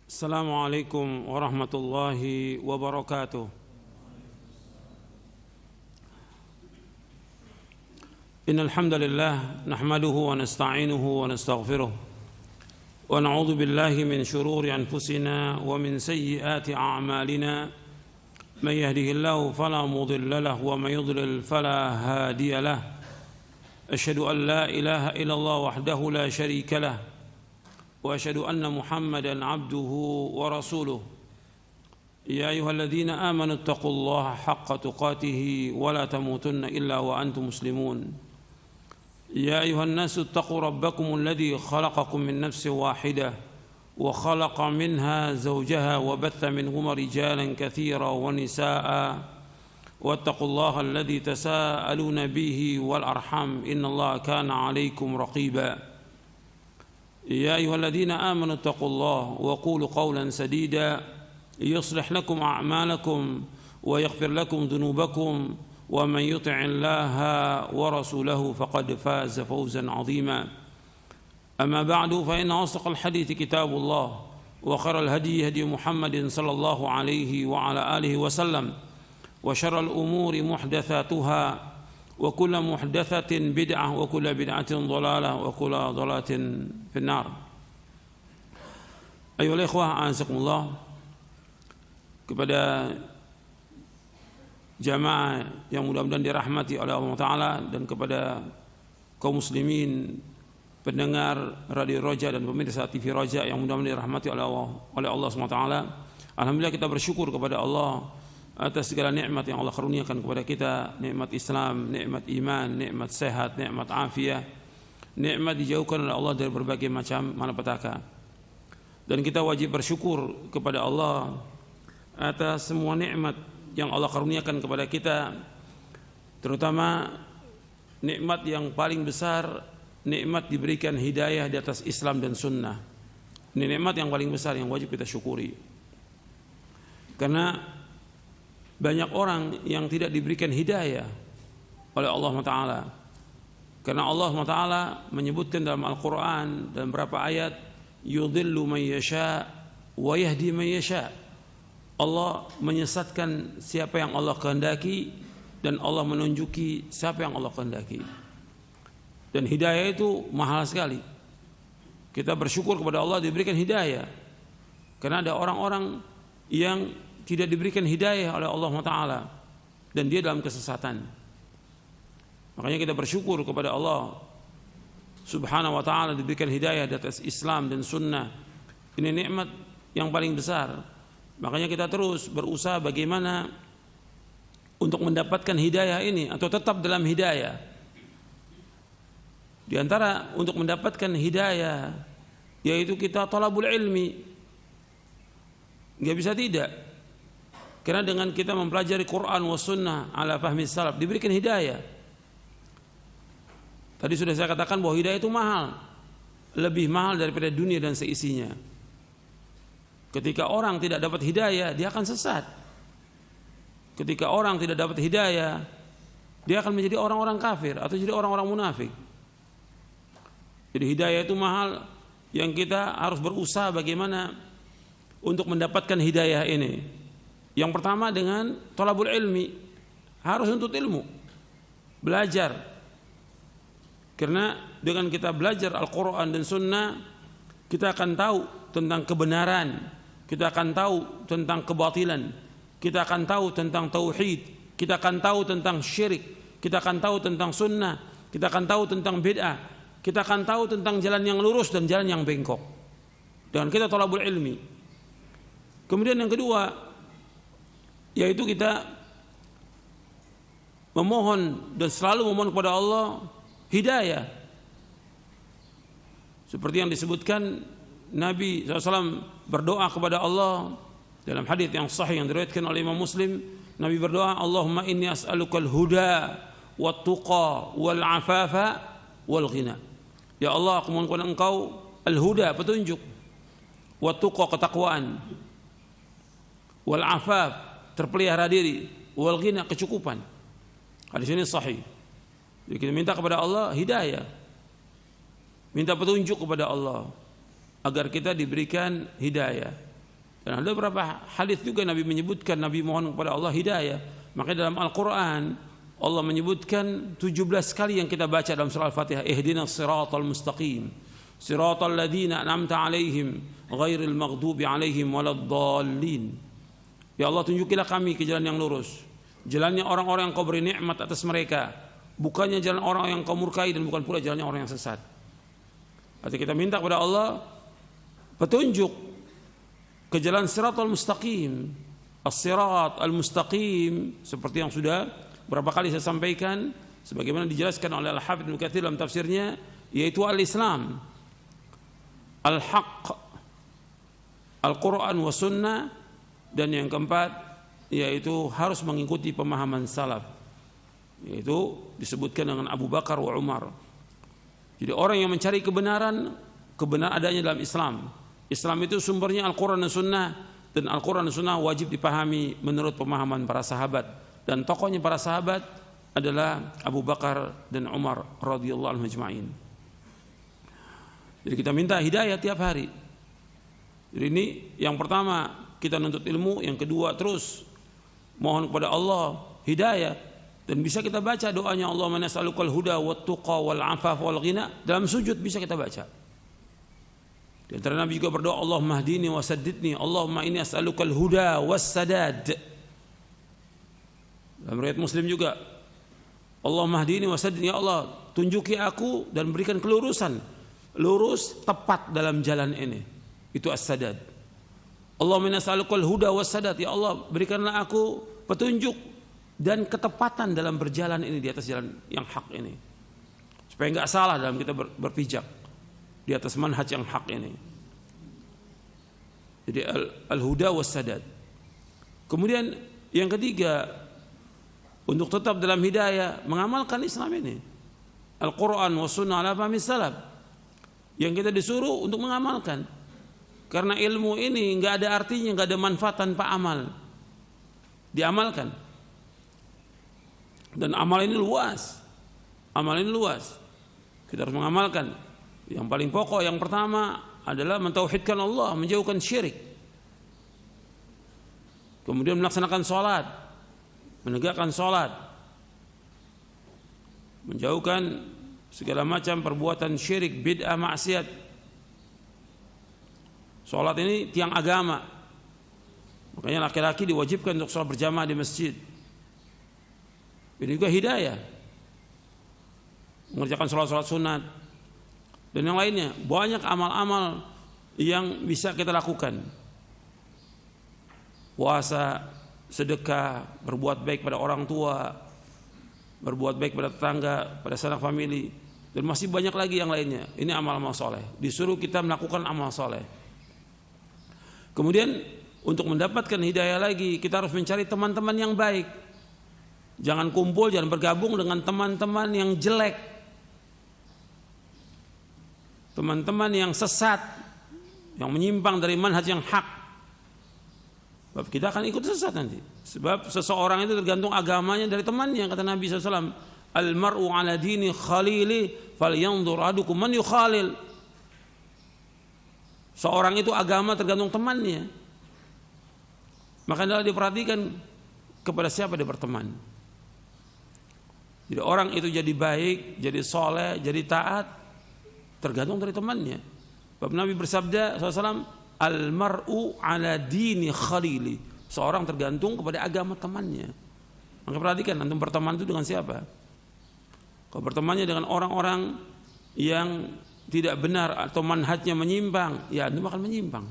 Assalamualaikum warahmatullahi wabarakatuh. Innal hamdalillah nahmaduhu wa nasta'inuhu wa nastaghfiruh wa na'udzu billahi min shururi anfusina wa min sayyiati a'malina. Man yahdihillahu fala mudilla lahu wa man yudlil fala hadiya lahu. Asyhadu an la ilaha illallah wahdahu la syarika lahu وأشهد أن محمدًا عبده ورسوله يا أيها الذين آمنوا اتقوا الله حق تقاته ولا تموتن إلا وأنتم مسلمون يا أيها الناس اتقوا ربكم الذي خلقكم من نفس واحدة وخلق منها زوجها وبث منهما رجالًا كثيرًا ونساء واتقوا الله الذي تساءلون به والأرحام إن الله كان عليكم رقيبًا يا أيها الذين آمنوا اتقوا الله وقولوا قولا سديدا يصلح لكم أعمالكم ويغفر لكم ذنوبكم ومن يطع الله ورسوله فقد فاز فوزا عظيما أما بعد فإن أصدق الحديث كتاب الله وخير الهدي هدي محمد صلى الله عليه وعلى آله وسلم وشر الأمور محدثاتها وكل محدثة بدعة وكل بدعة ضلالة وكل ضلالة في النار. Ayolah ikhwah a'azakumullah, kepada jamaah yang mudah-mudahan dirahmati oleh Allah Ta'ala dan kepada kaum muslimin pendengar Radio Roja dan pemirsa TV Roja yang mudah-mudahan dirahmati oleh Allah SWT. Alhamdulillah kita bersyukur kepada Allah atas segala nikmat yang Allah karuniakan kepada kita, nikmat Islam, nikmat iman, nikmat sehat, nikmat afiah, nikmat dijauhkan oleh Allah dari berbagai macam malapetaka. Dan kita wajib bersyukur kepada Allah atas semua nikmat yang Allah karuniakan kepada kita, terutama nikmat yang paling besar, nikmat diberikan hidayah di atas Islam dan sunnah. Ini nikmat yang paling besar yang wajib kita syukuri. Karena banyak orang yang tidak diberikan hidayah oleh Allah Ta'ala. Karena Allah Ta'ala menyebutkan dalam Al-Quran dalam beberapa ayat, yudhillu man yasha wa yahdi man yasha. Allah menyesatkan siapa yang Allah kehendaki dan Allah menunjuki siapa yang Allah kehendaki. Dan hidayah itu mahal sekali. Kita bersyukur kepada Allah diberikan hidayah. Karena ada orang-orang yang tidak diberikan hidayah oleh Allah Ta'ala dan dia dalam kesesatan. Makanya kita bersyukur kepada Allah Subhanahu wa ta'ala diberikan hidayah di atas Islam dan sunnah. Ini nikmat yang paling besar. Makanya kita terus berusaha bagaimana untuk mendapatkan hidayah ini atau tetap dalam hidayah. Di antara untuk mendapatkan hidayah yaitu kita talabul ilmi. Enggak bisa tidak. Karena dengan kita mempelajari Quran wa sunnah ala fahmi salaf diberikan hidayah. Tadi sudah saya katakan bahwa hidayah itu mahal, lebih mahal daripada dunia dan seisinya. Ketika orang tidak dapat hidayah, dia akan sesat. Ketika orang tidak dapat hidayah, dia akan menjadi orang-orang kafir atau jadi orang-orang munafik. Jadi hidayah itu mahal, yang kita harus berusaha bagaimana untuk mendapatkan hidayah ini. Yang pertama dengan thalabul ilmi, harus untuk ilmu, belajar. Karena dengan kita belajar Al-Quran dan Sunnah, kita akan tahu tentang kebenaran, kita akan tahu tentang kebatilan, kita akan tahu tentang tauhid, kita akan tahu tentang syirik, kita akan tahu tentang sunnah, kita akan tahu tentang bid'ah, kita akan tahu tentang jalan yang lurus dan jalan yang bengkok. Dengan kita thalabul ilmi. Kemudian yang kedua, yaitu kita memohon dan selalu memohon kepada Allah hidayah. Seperti yang disebutkan Nabi SAW berdoa kepada Allah dalam hadis yang sahih yang diriwayatkan oleh Imam Muslim. Nabi berdoa, Allahumma inni as'alukal huda wat tuqa wal afafa wal ghina. Ya Allah, aku mohon kepada Engkau al-huda, petunjuk, wat tuqa, ketakwaan, wal afaf, terpelihara diri, wal ghina, kecukupan. Hadis ini sahih. Jadi kita minta kepada Allah hidayah, minta petunjuk kepada Allah agar kita diberikan hidayah. Dan ada beberapa hadis juga Nabi menyebutkan, Nabi mohon kepada Allah hidayah. Makanya dalam Al-Quran Allah menyebutkan 17 kali yang kita baca dalam surah Al-Fatihah, ihdinas siratal mustaqim siratal ladzina an'amta 'alaihim ghairil maghdubi 'alaihim waladdallin. Ya Allah, tunjukilah kami ke jalan yang lurus, jalannya orang-orang yang Kau beri nikmat atas mereka, bukannya jalan orang yang Kau murkai, dan bukan pula jalannya orang yang sesat. Artinya kita minta kepada Allah petunjuk ke jalan siratal mustaqim. As-sirat al-mustaqim seperti yang sudah berapa kali saya sampaikan, sebagaimana dijelaskan oleh Al-Hafidz Ibnu Katsir dalam tafsirnya, yaitu al-Islam, al-haq, Al-Quran wa sunnah, dan yang keempat yaitu harus mengikuti pemahaman salaf, yaitu disebutkan dengan Abu Bakar wa Umar. Jadi orang yang mencari kebenaran adanya dalam Islam. Islam itu sumbernya Al-Quran dan Sunnah, dan Al-Quran dan Sunnah wajib dipahami menurut pemahaman para sahabat. Dan tokohnya para sahabat adalah Abu Bakar dan Umar radhiyallahu anhum ajma'in. Jadi kita minta hidayah tiap hari. Jadi ini yang pertama, kita nuntut ilmu. Yang kedua, terus mohon kepada Allah hidayah. Dan bisa kita baca doanya, Allahumma nas'alukal huda wat tuqa wal afaf wal ghina. Dalam sujud bisa kita baca. Di antara Nabi juga berdoa, Allahumma hdini wa saddidni, Allahumma inni as'alukal huda was sadad. Dalam riwayat Muslim juga, Allahumma hdini wa saddidni, ya Allah tunjuki aku dan berikan kelurusan, lurus tepat dalam jalan ini. Itu as-sadad. Allahumma inni as'alukal huda was sadad, ya Allah berikanlah aku petunjuk dan ketepatan dalam berjalan ini, di atas jalan yang hak ini, supaya enggak salah dalam kita berpijak di atas manhaj yang hak ini. Jadi al-huda was sadad. Kemudian yang ketiga, untuk tetap dalam hidayah, mengamalkan Islam ini, Al-Quran wa sunnah ala fahmi salaf, yang kita disuruh untuk mengamalkan. Karena ilmu ini enggak ada artinya, enggak ada manfaat tanpa amal. Diamalkan. Dan amal ini luas. Amal ini luas. Kita harus mengamalkan. Yang paling pokok, yang pertama adalah mentauhidkan Allah, menjauhkan syirik. Kemudian melaksanakan sholat, menegakkan sholat, menjauhkan segala macam perbuatan syirik, bid'ah, maksiat. Sholat ini tiang agama. Makanya laki-laki diwajibkan untuk sholat berjamaah di masjid. Ini juga hidayah, mengerjakan sholat-sholat sunat dan yang lainnya. Banyak amal-amal yang bisa kita lakukan. Puasa, sedekah, berbuat baik pada orang tua, berbuat baik pada tetangga, pada sanak famili, dan masih banyak lagi yang lainnya. Ini amal-amal soleh. Disuruh kita melakukan amal soleh. Kemudian untuk mendapatkan hidayah lagi, kita harus mencari teman-teman yang baik. Jangan kumpul, jangan bergabung dengan teman-teman yang jelek, teman-teman yang sesat, yang menyimpang dari manhaj yang hak. Sebab kita akan ikut sesat nanti. Sebab seseorang itu tergantung agamanya dari temannya. Kata Nabi SAW, Al-mar'u ala dini khalili falyanzur ahadukum man yukhalil. Seorang itu agama tergantung temannya. Maka adalah diperhatikan kepada siapa dia berteman. Jadi orang itu jadi baik, jadi soleh, jadi taat, tergantung dari temannya. Sebab Nabi bersabda SAW, Al-mar'u ala dini khalili. Seorang tergantung kepada agama temannya. Maka perhatikan, antum berteman itu dengan siapa? Kalau bertemannya dengan orang-orang yang tidak benar atau manhajnya menyimpang, ya antum akan menyimpang.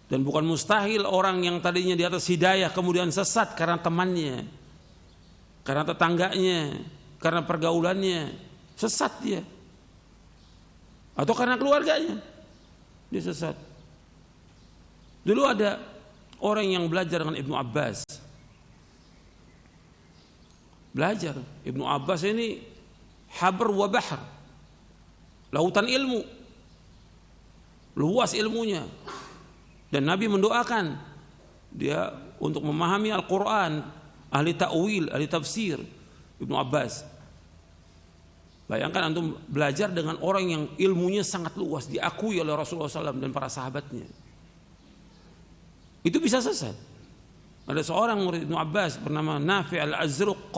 Dan bukan mustahil orang yang tadinya di atas hidayah kemudian sesat karena temannya, karena tetangganya, karena pergaulannya, sesat dia. Atau karena keluarganya, dia sesat. Dulu ada orang yang belajar dengan Ibnu Abbas. Belajar. Ibnu Abbas ini habr wa bahr, lautan ilmu, luas ilmunya. Dan Nabi mendoakan dia untuk memahami Al-Quran, ahli ta'wil, ahli tafsir, Ibnu Abbas. Bayangkan antum belajar dengan orang yang ilmunya sangat luas, diakui oleh Rasulullah SAW dan para sahabatnya. itu bisa sesat. Ada seorang murid Ibnu Abbas bernama Nafi' al-Azruq.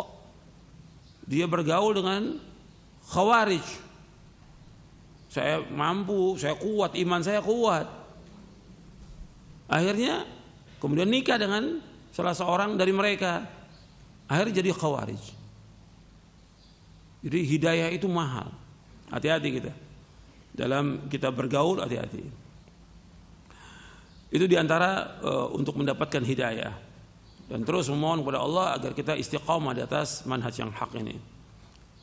Dia bergaul dengan Khawarij. Saya mampu, saya kuat, iman saya kuat. Akhirnya kemudian nikah dengan salah seorang dari mereka. Akhirnya jadi Khawarij. Jadi hidayah itu mahal. Hati-hati kita. Dalam kita bergaul, hati-hati. Itu diantara untuk mendapatkan hidayah. Dan terus memohon kepada Allah agar kita istiqamah di atas manhaj yang hak ini.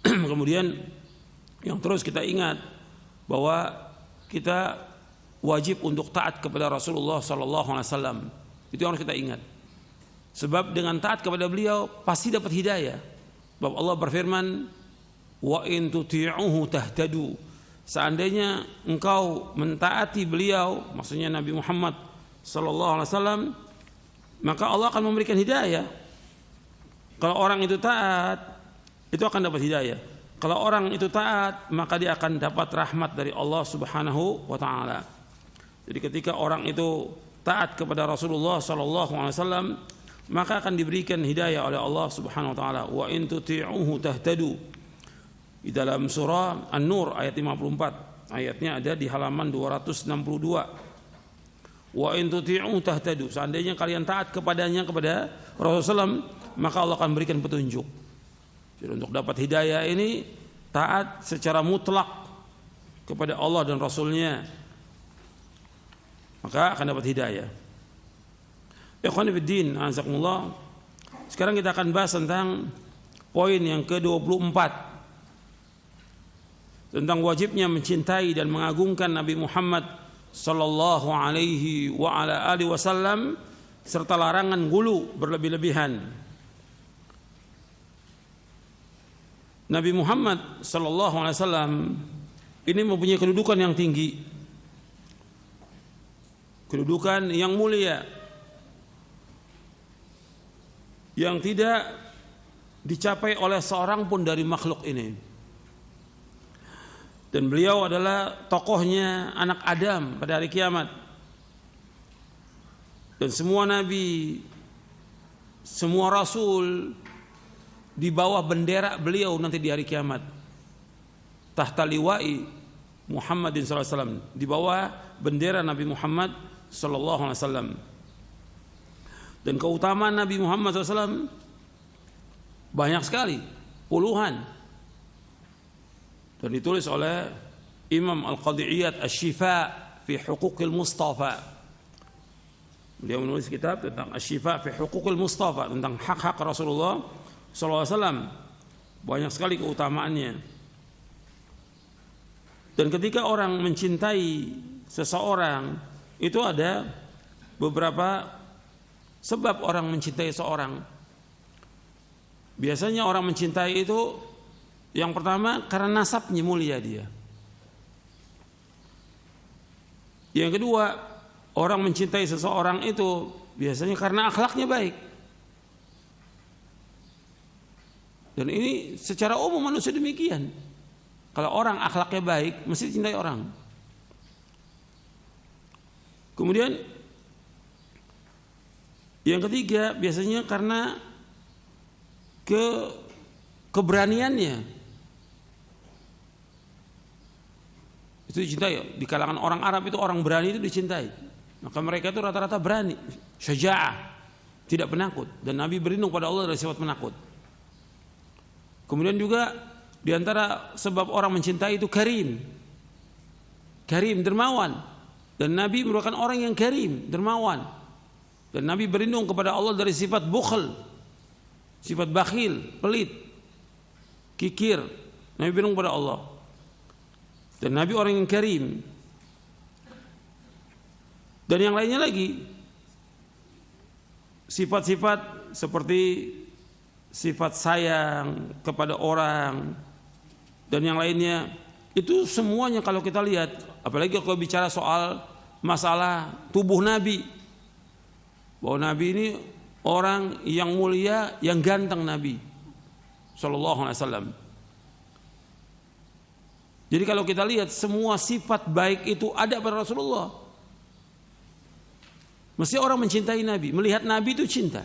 Kemudian yang terus kita ingat bahwa kita wajib untuk taat kepada Rasulullah SAW. Itu yang harus kita ingat. Sebab dengan taat kepada beliau pasti dapat hidayah. Sebab Allah berfirman, wa in tuti'uhu tahtadu. Seandainya engkau mentaati beliau, maksudnya Nabi Muhammad SAW, maka Allah akan memberikan hidayah. Kalau orang itu taat, itu akan dapat hidayah. Kalau orang itu taat, maka dia akan dapat rahmat dari Allah Subhanahu wa taala. Jadi ketika orang itu taat kepada Rasulullah SAW, maka akan diberikan hidayah oleh Allah Subhanahu wa taala. Wa in tuti'uhu tahtadu. Di dalam surah An-Nur ayat 54. Ayatnya ada di halaman 262. Wa in tuti'uhu tahtadu. Seandainya kalian taat kepadanya, kepada Rasulullah SAW, maka Allah akan berikan petunjuk. Jadi untuk dapat hidayah ini taat secara mutlak kepada Allah dan Rasulnya, maka akan dapat hidayah. Ikhwan fiddin, azakumullah. Sekarang kita akan bahas tentang poin yang ke-24, tentang wajibnya mencintai dan mengagungkan Nabi Muhammad sallallahu alaihi wa ala alihi wasallam, serta larangan gulu berlebih-lebihan. Nabi Muhammad sallallahu alaihi wasallam ini mempunyai kedudukan yang tinggi, kedudukan yang mulia, yang tidak dicapai oleh seorang pun dari makhluk ini. Dan beliau adalah tokohnya anak Adam pada hari kiamat. Dan semua nabi, semua rasul di bawah bendera beliau nanti di hari kiamat. Tahta liwa'i Muhammadin sallallahu alaihi wasallam, di bawah bendera Nabi Muhammad sallallahu alaihi wasallam. Dan keutamaan Nabi Muhammad SAW banyak sekali, puluhan. Dan ditulis oleh Imam Al-Qadhi'iyat Asy-Syifa fi Huquqil Mustafa. Beliau menulis kitab tentang Asy-Syifa fi Huquqil Mustafa, tentang hak-hak Rasulullah SAW. Banyak sekali keutamaannya. Dan ketika orang mencintai seseorang, itu ada beberapa sebab orang mencintai seorang. Biasanya orang mencintai itu, yang pertama karena nasabnya mulia dia. Yang kedua, orang mencintai seseorang itu biasanya karena akhlaknya baik. Dan ini secara umum manusia demikian. Kalau orang akhlaknya baik, mesti dicintai orang. Kemudian yang ketiga, biasanya karena keberaniannya. Itu dicintai. Di kalangan orang Arab itu, orang berani itu dicintai. Maka mereka itu rata-rata berani, syaja'ah, tidak penakut. Dan Nabi berlindung pada Allah dari sifat penakut. Kemudian juga di antara sebab orang mencintai itu karim, dermawan. Dan Nabi merupakan orang yang karim, dermawan. Dan Nabi berlindung kepada Allah dari sifat bukhl, sifat bakhil, pelit, kikir. Nabi berlindung kepada Allah. Dan Nabi orang yang karim. Dan yang lainnya lagi, sifat-sifat seperti sifat sayang kepada orang dan yang lainnya, itu semuanya kalau kita lihat, apalagi kalau bicara soal masalah tubuh Nabi, bahwa Nabi ini orang yang mulia, yang ganteng Nabi sallallahu alaihi wasallam. Jadi kalau kita lihat semua sifat baik itu ada pada Rasulullah. Mesti orang mencintai Nabi, melihat Nabi itu cinta.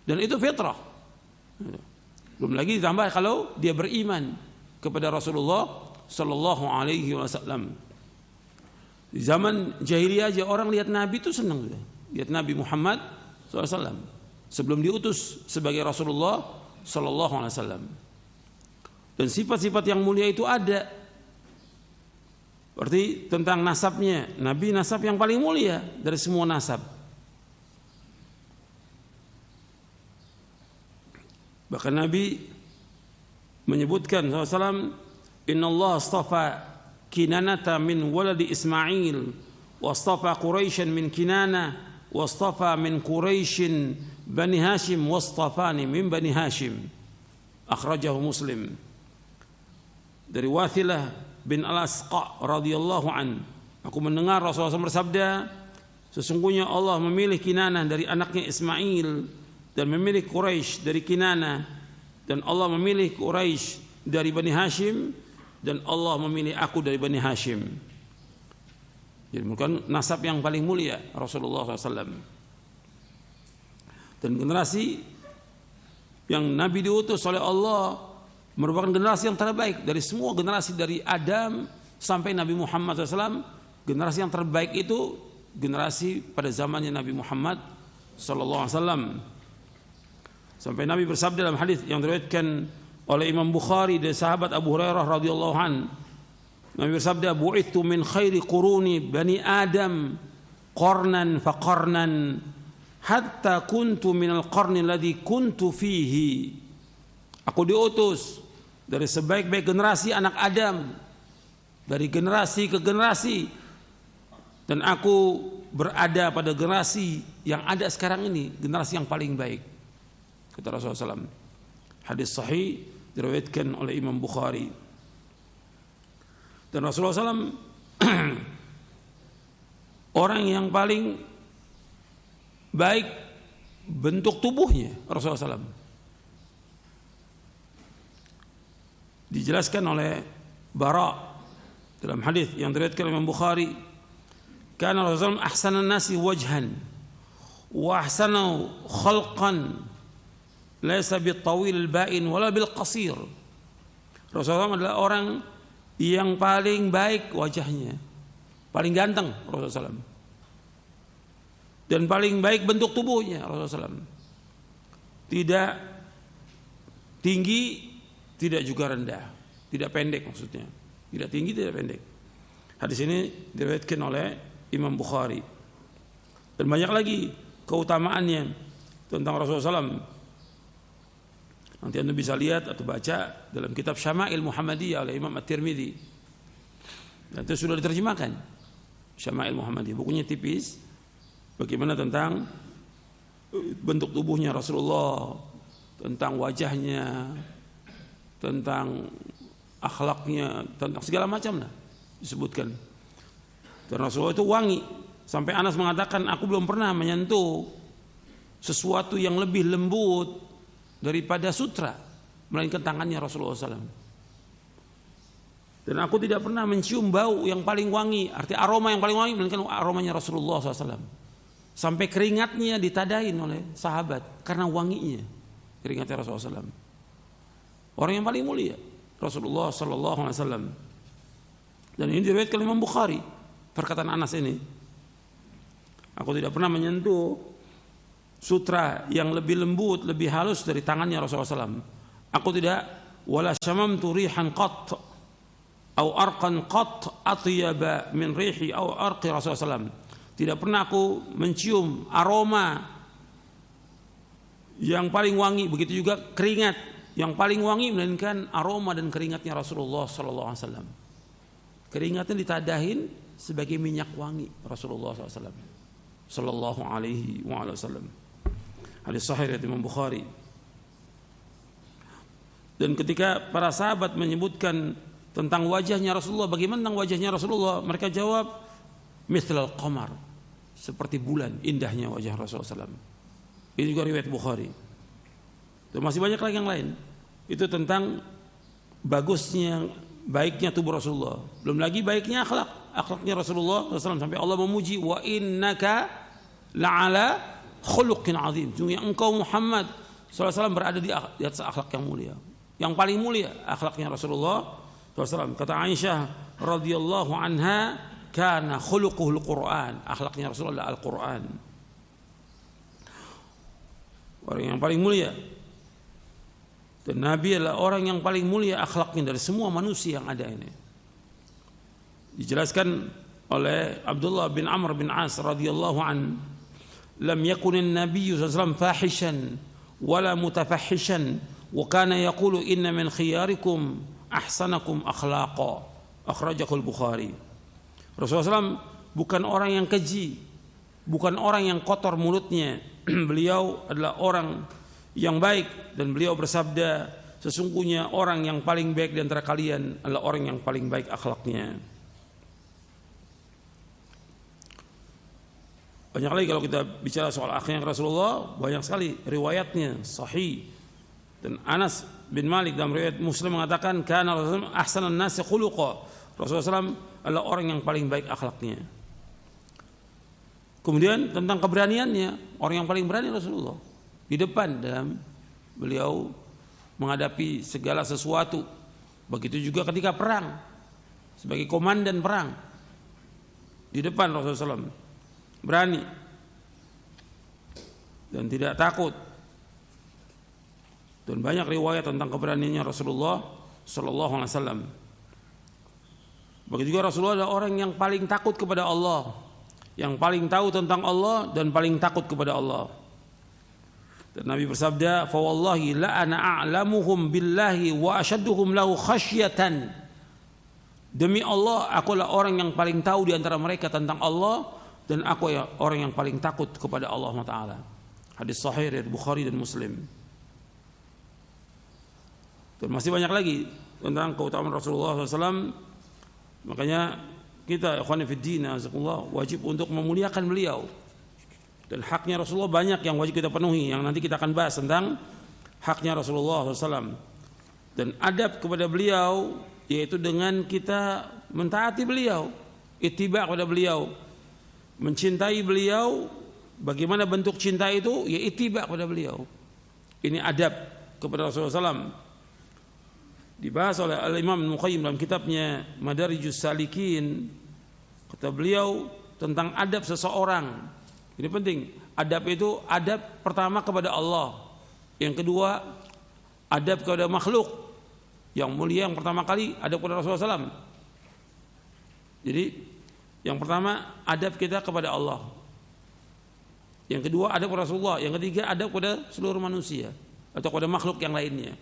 Dan itu fitrah. Belum lagi ditambah kalau dia beriman kepada Rasulullah sallallahu alaihi wasallam. Di zaman jahiliyah aja orang lihat Nabi itu senang. Lihat Nabi Muhammad SAW sebelum diutus sebagai Rasulullah sallallahu alaihi wasallam. Dan sifat-sifat yang mulia itu ada. Berarti tentang nasabnya, Nabi nasab yang paling mulia dari semua nasab. Bahkan Nabi menyebutkan SAW, Inna Allah astafa Kinanata min waladi Ismail, wa astafa Quraisyan min Kinana, wa astafa min Quraisyin Bani Hashim, wa astafani min Bani Hashim. Akhrajahu Muslim. Dari Wathilah bin Al-Asqa radhiyallahu an, aku mendengar Rasulullah SAW bersabda, sesungguhnya Allah memilih Kinanah dari anaknya Ismail dan memilih Quraisy dari Kinanah, dan Allah memilih Quraisy dari Bani Hashim, dan Allah memilih aku dari Bani Hashim. Jadi bukan nasab yang paling mulia Rasulullah SAW. Dan generasi yang Nabi diutus oleh Allah merupakan generasi yang terbaik dari semua generasi, dari Adam sampai Nabi Muhammad SAW. Generasi yang terbaik itu generasi pada zamannya Nabi Muhammad SAW. Sampai Nabi bersabda dalam hadis yang diriwayatkan oleh Imam Bukhari dari sahabat Abu Hurairah radhiyallahu an, Nabi bersabda, bu'ithu min khairi quruni bani Adam qarnan fa qarnan hatta kuntu minal qarni alladhi kuntu fihi. Aku diutus dari sebaik-baik generasi anak Adam, dari generasi ke generasi, dan aku berada pada generasi yang ada sekarang ini, generasi yang paling baik, kata Rasulullah SAW. Hadis sahih diriwayatkan oleh Imam Bukhari. Dan Rasulullah SAW orang yang paling baik bentuk tubuhnya Rasulullah SAW. Dijelaskan oleh Bara dalam hadis yang diriwayatkan oleh Imam Bukhari, kana Rasulullah ahsanan nasi wajhan wa ahsanu khalqan laysa bil-tawil al-ba'in wala bil-qasir. Rasulullah adalah orang yang paling baik wajahnya, paling ganteng Rasulullah SAW, dan paling baik bentuk tubuhnya Rasulullah SAW. Tidak tinggi, tidak juga rendah, tidak pendek maksudnya, tidak tinggi, tidak pendek. Hadis ini diriwayatkan oleh Imam Bukhari. Dan banyak lagi keutamaannya tentang Rasulullah SAW. Nanti Anda bisa lihat atau baca dalam kitab Syama'il Muhammadiyah oleh Imam At-Tirmidzi. Dan itu sudah diterjemahkan. Syama'il Muhammadiyah, bukunya tipis. Bagaimana tentang bentuk tubuhnya Rasulullah, tentang wajahnya, tentang akhlaknya, tentang segala macam lah disebutkan. Dan Rasulullah itu wangi, sampai Anas mengatakan, aku belum pernah menyentuh sesuatu yang lebih lembut daripada sutra, melainkan tangannya Rasulullah SAW. Dan aku tidak pernah mencium bau yang paling wangi, arti aroma yang paling wangi, melainkan aromanya Rasulullah SAW. Sampai keringatnya ditadain oleh sahabat karena wanginya keringatnya Rasulullah SAW. Orang yang paling mulia Rasulullah SAW. Dan ini diriwayatkan Imam Bukhari, perkataan Anas ini. Aku tidak pernah menyentuh sutra yang lebih lembut, lebih halus dari tangannya Rasulullah SAW. Aku tidak, wala syamamtu rihan qat au arqan qat atyaba min rihi au arqi Rasulullah SAW. Tidak pernah aku mencium aroma yang paling wangi, begitu juga keringat yang paling wangi, melainkan aroma dan keringatnya Rasulullah SAW. Keringatnya ditadahin sebagai minyak wangi Rasulullah SAW sallallahu alaihi wasallam. Hadis sahih dari Imam Bukhari. Dan ketika para sahabat menyebutkan tentang wajahnya Rasulullah, bagaimana tentang wajahnya Rasulullah, mereka jawab mithlal qamar, seperti bulan indahnya wajah Rasulullah SAW. Ini juga riwayat Bukhari. Dan masih banyak lagi yang lain. Itu tentang bagusnya, baiknya tubuh Rasulullah. Belum lagi baiknya akhlaknya Rasulullah SAW, sampai Allah memuji, wa innaka la'ala khuluqin azim. Sungguh engkau Muhammad sallallahu alaihi wasallam berada di atas akhlak yang mulia. Yang paling mulia akhlaknya Rasulullah sallallahu alaihi wasallam. Kata Aisyah radhiyallahu anha, kana khuluquhul Qur'an. Akhlaknya Rasulullah Al-Qur'an. Orang yang paling mulia. Dan Nabi adalah orang yang paling mulia akhlaknya dari semua manusia yang ada ini. Dijelaskan oleh Abdullah bin Amr bin As radhiyallahu an, lam yakunin Nabi sallallahu alaihi wasallam fahishan wala mutafahishan wa kana yaqulu inna min khiyarikum ahsanakum akhlaqa. Akhrajahul Bukhari. Rasulullah SAW bukan orang yang keji, bukan orang yang kotor mulutnya. Beliau adalah orang yang baik dan beliau bersabda, sesungguhnya orang yang paling baik di antara kalian adalah orang yang paling baik akhlaknya. Banyak lagi kalau kita bicara soal akhlak Rasulullah, banyak sekali riwayatnya sahih. Dan Anas bin Malik dalam riwayat Muslim mengatakan, kana Rasulullah ahsanan nasi khuluqa. Rasulullah SAW adalah orang yang paling baik akhlaknya. Kemudian tentang keberaniannya, orang yang paling berani Rasulullah. Di depan dalam beliau menghadapi segala sesuatu. Begitu juga ketika perang, sebagai komandan perang. Di depan Rasulullah SAW berani dan tidak takut. Dan banyak riwayat tentang keberaniannya Rasulullah sallallahu alaihi wasallam. Begitu juga Rasulullah adalah orang yang paling takut kepada Allah, yang paling tahu tentang Allah dan paling takut kepada Allah. Dan Nabi bersabda, "Fa wallahi la ana a'lamuhum billahi wa ashadduhum lahu khasyatan." Demi Allah, aku adalah orang yang paling tahu di antara mereka tentang Allah dan aku orang yang paling takut kepada Allah Taala. Hadis sahih dari Bukhari dan Muslim. Dan masih banyak lagi tentang keutamaan Rasulullah SAW. Makanya kita ikhwan fillah wajib untuk memuliakan beliau. Dan haknya Rasulullah banyak yang wajib kita penuhi, yang nanti kita akan bahas tentang haknya Rasulullah SAW. Dan adab kepada beliau yaitu dengan kita mentaati beliau, ittiba kepada beliau, mencintai beliau. Bagaimana bentuk cinta itu? Ya ittiba kepada beliau. Ini adab kepada Rasulullah SAW. Dibahas oleh Al-Imam Ibnu Qayyim dalam kitabnya Madarijus Salikin. Kata beliau tentang adab seseorang. Ini penting. Adab itu adab pertama kepada Allah. Yang kedua adab kepada makhluk. Yang mulia yang pertama kali adab kepada Rasulullah SAW. Jadi yang pertama adab kita kepada Allah. Yang kedua adab kepada Rasulullah. Yang ketiga adab kepada seluruh manusia atau kepada makhluk yang lainnya,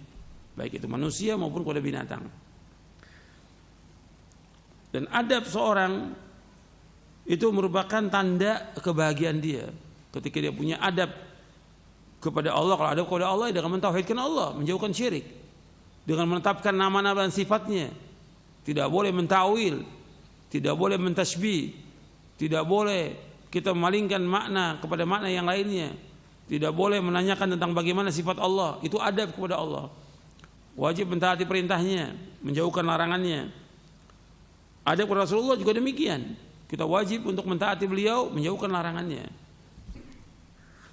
baik itu manusia maupun kepada binatang. Dan adab seorang itu merupakan tanda kebahagiaan dia. Ketika dia punya adab kepada Allah, kalau adab kepada Allah dengan mentauhidkan Allah, menjauhkan syirik, dengan menetapkan nama-nama dan sifatnya, tidak boleh mentawil, tidak boleh mentasbih, tidak boleh kita memalingkan makna kepada makna yang lainnya, tidak boleh menanyakan tentang bagaimana sifat Allah. Itu adab kepada Allah. Wajib mentaati perintahnya, menjauhkan larangannya. Adab kepada Rasulullah juga demikian. Kita wajib untuk mentaati beliau, menjauhkan larangannya.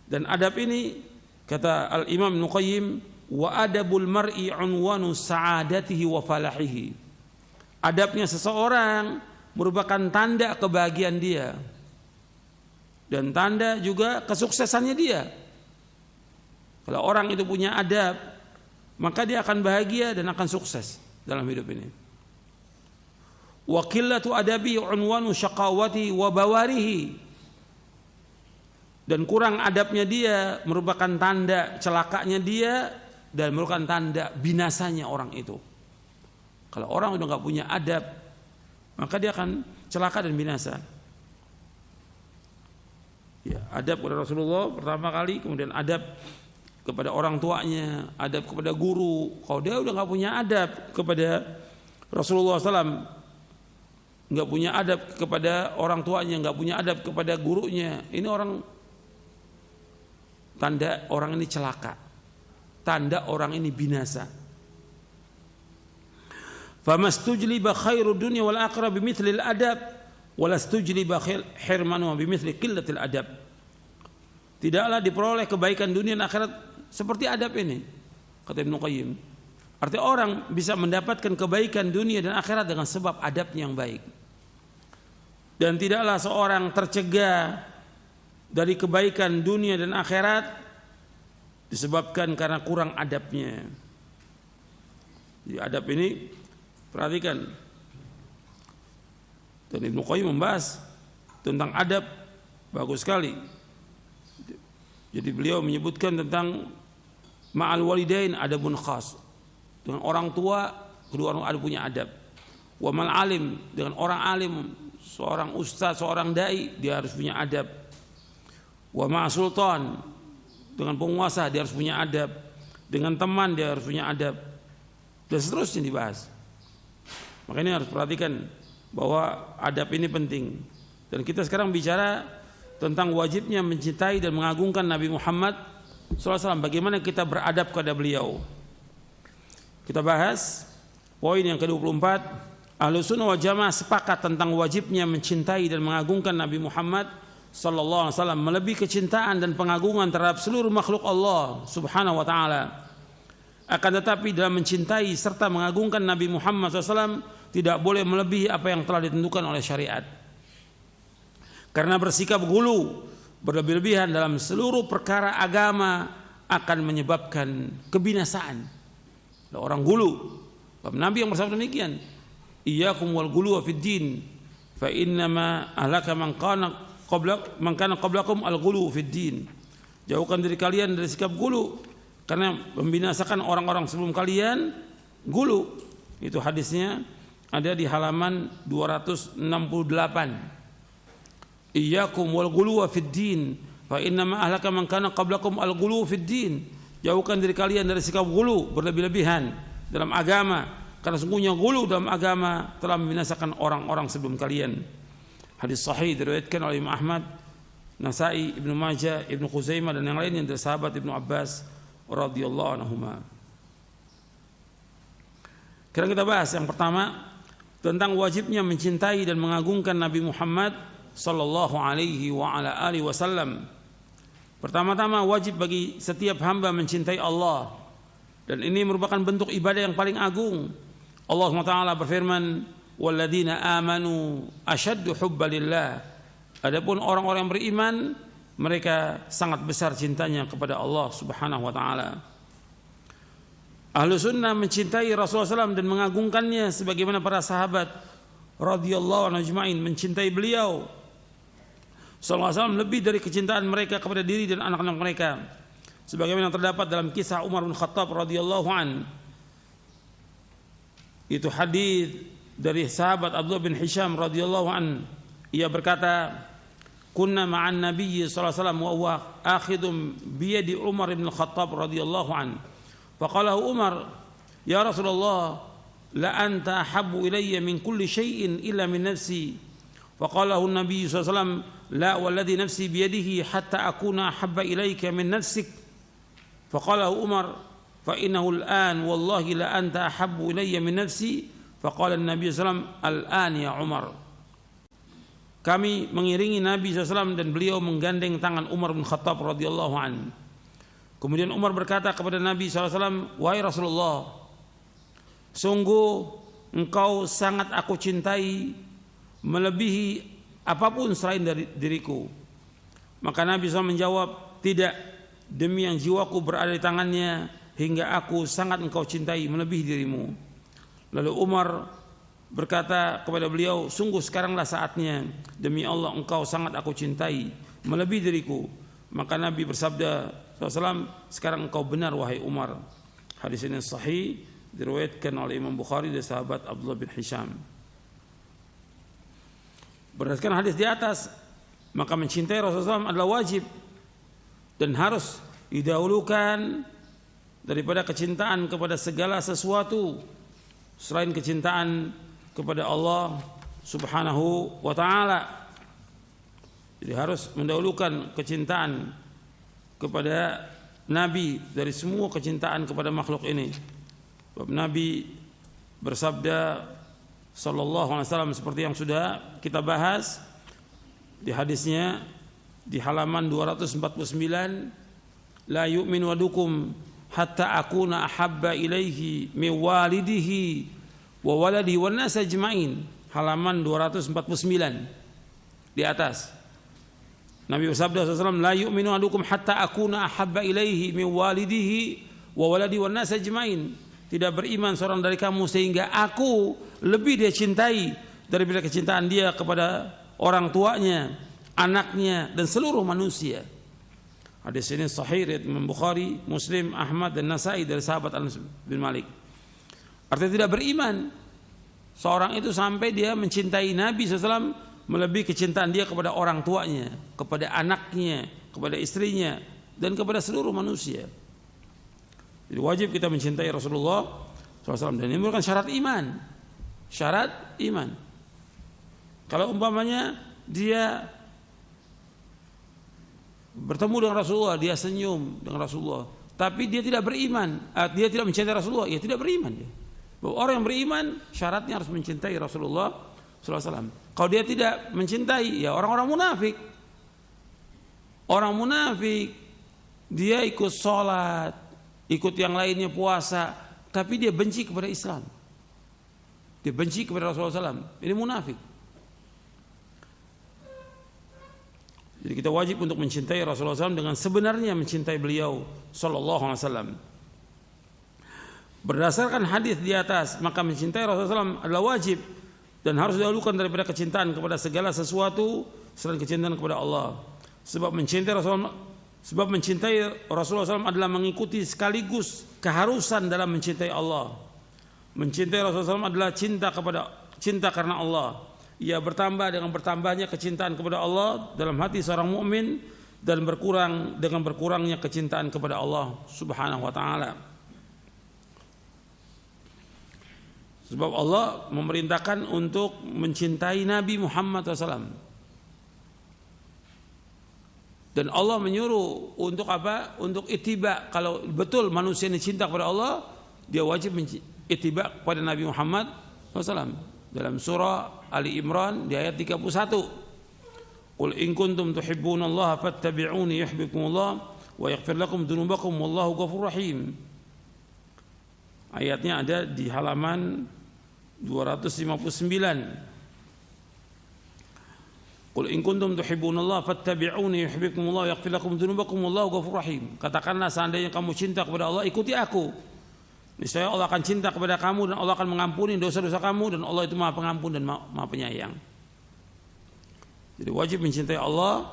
Dan adab ini kata Al-Imam Ibnu Qayyim, wa adabul mar'i unwanu sa'adatihi wa falahihi. Adabnya seseorang merupakan tanda kebahagiaan dia dan tanda juga kesuksesannya dia. Kalau orang itu punya adab, maka dia akan bahagia dan akan sukses dalam hidup ini. Wa qillatu adabi unwanu syaqawati wa bawarihi. Dan kurang adabnya dia merupakan tanda celakanya dia dan merupakan tanda binasanya orang itu. Kalau orang udah nggak punya adab, maka dia akan celaka dan binasa. Ya, adab kepada Rasulullah pertama kali, kemudian adab kepada orang tuanya, adab kepada guru. Kalau dia udah nggak punya adab kepada Rasulullah SAW, nggak punya adab kepada orang tuanya, nggak punya adab kepada gurunya, ini orang, tanda orang ini celaka, tanda orang ini binasa. Famastujliba khairud dunya wal akhirah bimithli al adab walastujliba hirman wa bimithli qillatil adab. tidaklah diperoleh kebaikan dunia dan akhirat seperti adab ini, kata Ibnu Qayyim. Artinya orang bisa mendapatkan kebaikan dunia dan akhirat dengan sebab adabnya yang baik. Dan tidaklah seorang tercegah dari kebaikan dunia dan akhirat disebabkan karena kurang adabnya. Jadi adab ini perhatikan. Dan Ibnu Qayyim membahas tentang adab bagus sekali. Jadi beliau menyebutkan tentang ma'al walidain adabun khas. Dengan orang tua, kedua orang ada punya adab. Wa mal alim, dengan orang alim, seorang ustaz, seorang dai, dia harus punya adab. Wa ma sultan, dengan penguasa dia harus punya adab. Dengan teman dia harus punya adab. Dan seterusnya dibahas. Makanya harus perhatikan bahwa adab ini penting. Dan kita sekarang bicara tentang wajibnya mencintai dan mengagungkan Nabi Muhammad SAW. Bagaimana kita beradab kepada beliau. Kita bahas poin yang ke-24. Ahlus Sunnah wal Jamaah sepakat tentang wajibnya mencintai dan mengagungkan Nabi Muhammad sallallahu alaihi wasallam, melebihi kecintaan dan pengagungan terhadap seluruh makhluk Allah Subhanahu wa taala. Akan tetapi dalam mencintai serta mengagungkan Nabi Muhammad SAW tidak boleh melebihi apa yang telah ditentukan oleh syariat. Karena bersikap gulu, berlebih-lebihan dalam seluruh perkara agama akan menyebabkan kebinasaan. Orang gulu, Nabi yang bersabda demikian, iyyakum wal ghuluwa fid din fa innama ahlaka man kana qablakum al ghulu fid din. Jauhkan diri kalian dari sikap gulu, karena membinasakan orang-orang sebelum kalian gulu. Itu hadisnya ada di halaman 268. Iyyakum wal ghuluwa fid din fa innama ahlaka man kana qablakum al ghulu fid din. Jauhkan diri kalian dari sikap gulu, berlebih-lebihan dalam agama, karena sungguhnya gulu dalam agama telah membinasakan orang-orang sebelum kalian. Hadis sahih diriwayatkan oleh Imam Ahmad, Nasai, Ibnu Majah, Ibnu Khuzaimah dan yang lainnya dari sahabat Ibnu Abbas radhiyallahu anhuma. Sekarang kita bahas yang pertama tentang wajibnya mencintai dan mengagungkan Nabi Muhammad sallallahu alaihi wa ala alihi wasallam. Pertama-tama wajib bagi setiap hamba mencintai Allah, dan ini merupakan bentuk ibadah yang paling agung. Allah SWT berfirman, walladzina amanu asyaddu hubba lillah. Adapun orang-orang yang beriman, mereka sangat besar cintanya kepada Allah Subhanahu wa taala. Ahlu sunnah mencintai Rasulullah SAW dan mengagungkannya sebagaimana para sahabat radhiyallahu anhum ajma'in mencintai beliau sallallahu alaihi wasallam lebih dari kecintaan mereka kepada diri dan anak-anak mereka. Sebagaimana terdapat dalam kisah Umar bin Khattab radhiyallahu an. Itu hadis dari sahabat Abdullah bin Hisham radhiyallahu an. Ia berkata, kunna ma'an nabiyyi sallallahu alaihi wasallam wa huwa akhidun bi yadi Umar bin Khattab radhiyallahu an. Faqala Umar, ya Rasulullah, la anta ahabbu ilayya min kulli shay'in illa min nafsi. Faqala an-nabiy sallallahu alaihi wasallam, la walladhi nafsi bi yadihi hatta akuna ahabba ilayka min nafsik. Faqala Umar, fa innahu al-an wallahi la anta ahabbu ilayya min nafsi. Faqala an-nabiy sallallahu alaihi wasallam, al-an ya Umar. Kami mengiringi Nabi SAW dan beliau menggandeng tangan Umar bin Khattab radhiyallahu an. Kemudian Umar berkata kepada Nabi SAW, wahai Rasulullah, sungguh engkau sangat aku cintai melebihi apapun selain dari diriku. Maka Nabi SAW menjawab, tidak, demi yang jiwaku berada di tangannya, hingga aku sangat engkau cintai melebihi dirimu. Lalu Umar berkata kepada beliau, sungguh sekaranglah saatnya, demi Allah engkau sangat aku cintai melebihi diriku. Maka Nabi bersabda SAW, sekarang engkau benar wahai Umar. Hadis ini sahih, diriwayatkan oleh Imam Bukhari dari sahabat Abdullah bin Hisham. Berdasarkan hadis di atas, maka mencintai Rasulullah SAW adalah wajib dan harus didahulukan daripada kecintaan kepada segala sesuatu selain kecintaan kepada Allah Subhanahu wa taala. Jadi harus mendahulukan kecintaan kepada Nabi dari semua kecintaan kepada makhluk ini. Sebab Nabi bersabda sallallahu alaihi wasallam seperti yang sudah kita bahas di hadisnya, di halaman 249, la yu'minu wadukum hatta akuna ahabba ilaihi min walidihi wa waladihi wan nas ajmain, halaman 249 di atas. Nabi bersabda SAW, la yu'minu ahadukum hatta akuna ahabba ilaihi min walidihi wa waladihi wan nas ajmain. Tidak beriman seorang dari kamu sehingga aku lebih dia cintai daripada kecintaan dia kepada orang tuanya, anaknya dan seluruh manusia. Hadis ini sahih riwayat Imam Bukhari, Muslim, Ahmad dan Nasai dari sahabat Anas bin Malik. Artinya tidak beriman seorang itu sampai dia mencintai Nabi SAW melebihi kecintaan dia kepada orang tuanya, kepada anaknya, kepada istrinya dan kepada seluruh manusia. Jadi wajib kita mencintai Rasulullah SAW, dan ini merupakan syarat iman. Syarat iman. Kalau umpamanya dia bertemu dengan Rasulullah, dia senyum dengan Rasulullah, tapi dia tidak beriman, dia tidak mencintai Rasulullah, ya tidak beriman dia. Bahwa orang yang beriman syaratnya harus mencintai Rasulullah SAW. Kalau dia tidak mencintai, ya orang-orang munafik. Orang munafik dia ikut sholat, ikut yang lainnya puasa, tapi dia benci kepada Islam, dia benci kepada Rasulullah SAW. Ini munafik. Jadi kita wajib untuk mencintai Rasulullah SAW dengan sebenarnya mencintai beliau Sallallahu Alaihi Wasallam. Berdasarkan hadis di atas, maka mencintai Rasulullah SAW adalah wajib dan harus didahulukan daripada kecintaan kepada segala sesuatu selain kecintaan kepada Allah. Sebab mencintai Rasulullah SAW adalah mengikuti sekaligus keharusan dalam mencintai Allah. Mencintai Rasulullah SAW adalah cinta karena Allah. Ia bertambah dengan bertambahnya kecintaan kepada Allah dalam hati seorang mukmin dan berkurang dengan berkurangnya kecintaan kepada Allah Subhanahu wa taala. Sebab Allah memerintahkan untuk mencintai Nabi Muhammad SAW. Dan Allah menyuruh untuk apa? Untuk ittiba. Kalau betul manusia ini cinta kepada Allah, dia wajib ittiba kepada Nabi Muhammad SAW. Dalam surah Ali Imran di ayat 31. Qul in kuntum tuhibbunallaha fattabi'uni yuhibbukumullah wa yaghfir lakum dzunubakum wallahu ghafurur rahim. Ayatnya ada di halaman 259. Qul in kuntum tuhibbunallaha fattabi'uni yuhibbukumullah wa yaghfir lakum dzunubakum wallahu ghafurur rahim. Katakanlah seandainya kamu cinta kepada Allah, ikuti aku. Niscaya Allah akan cinta kepada kamu dan Allah akan mengampuni dosa-dosa kamu, dan Allah itu Maha Pengampun dan Maha Penyayang. Jadi wajib mencintai Allah,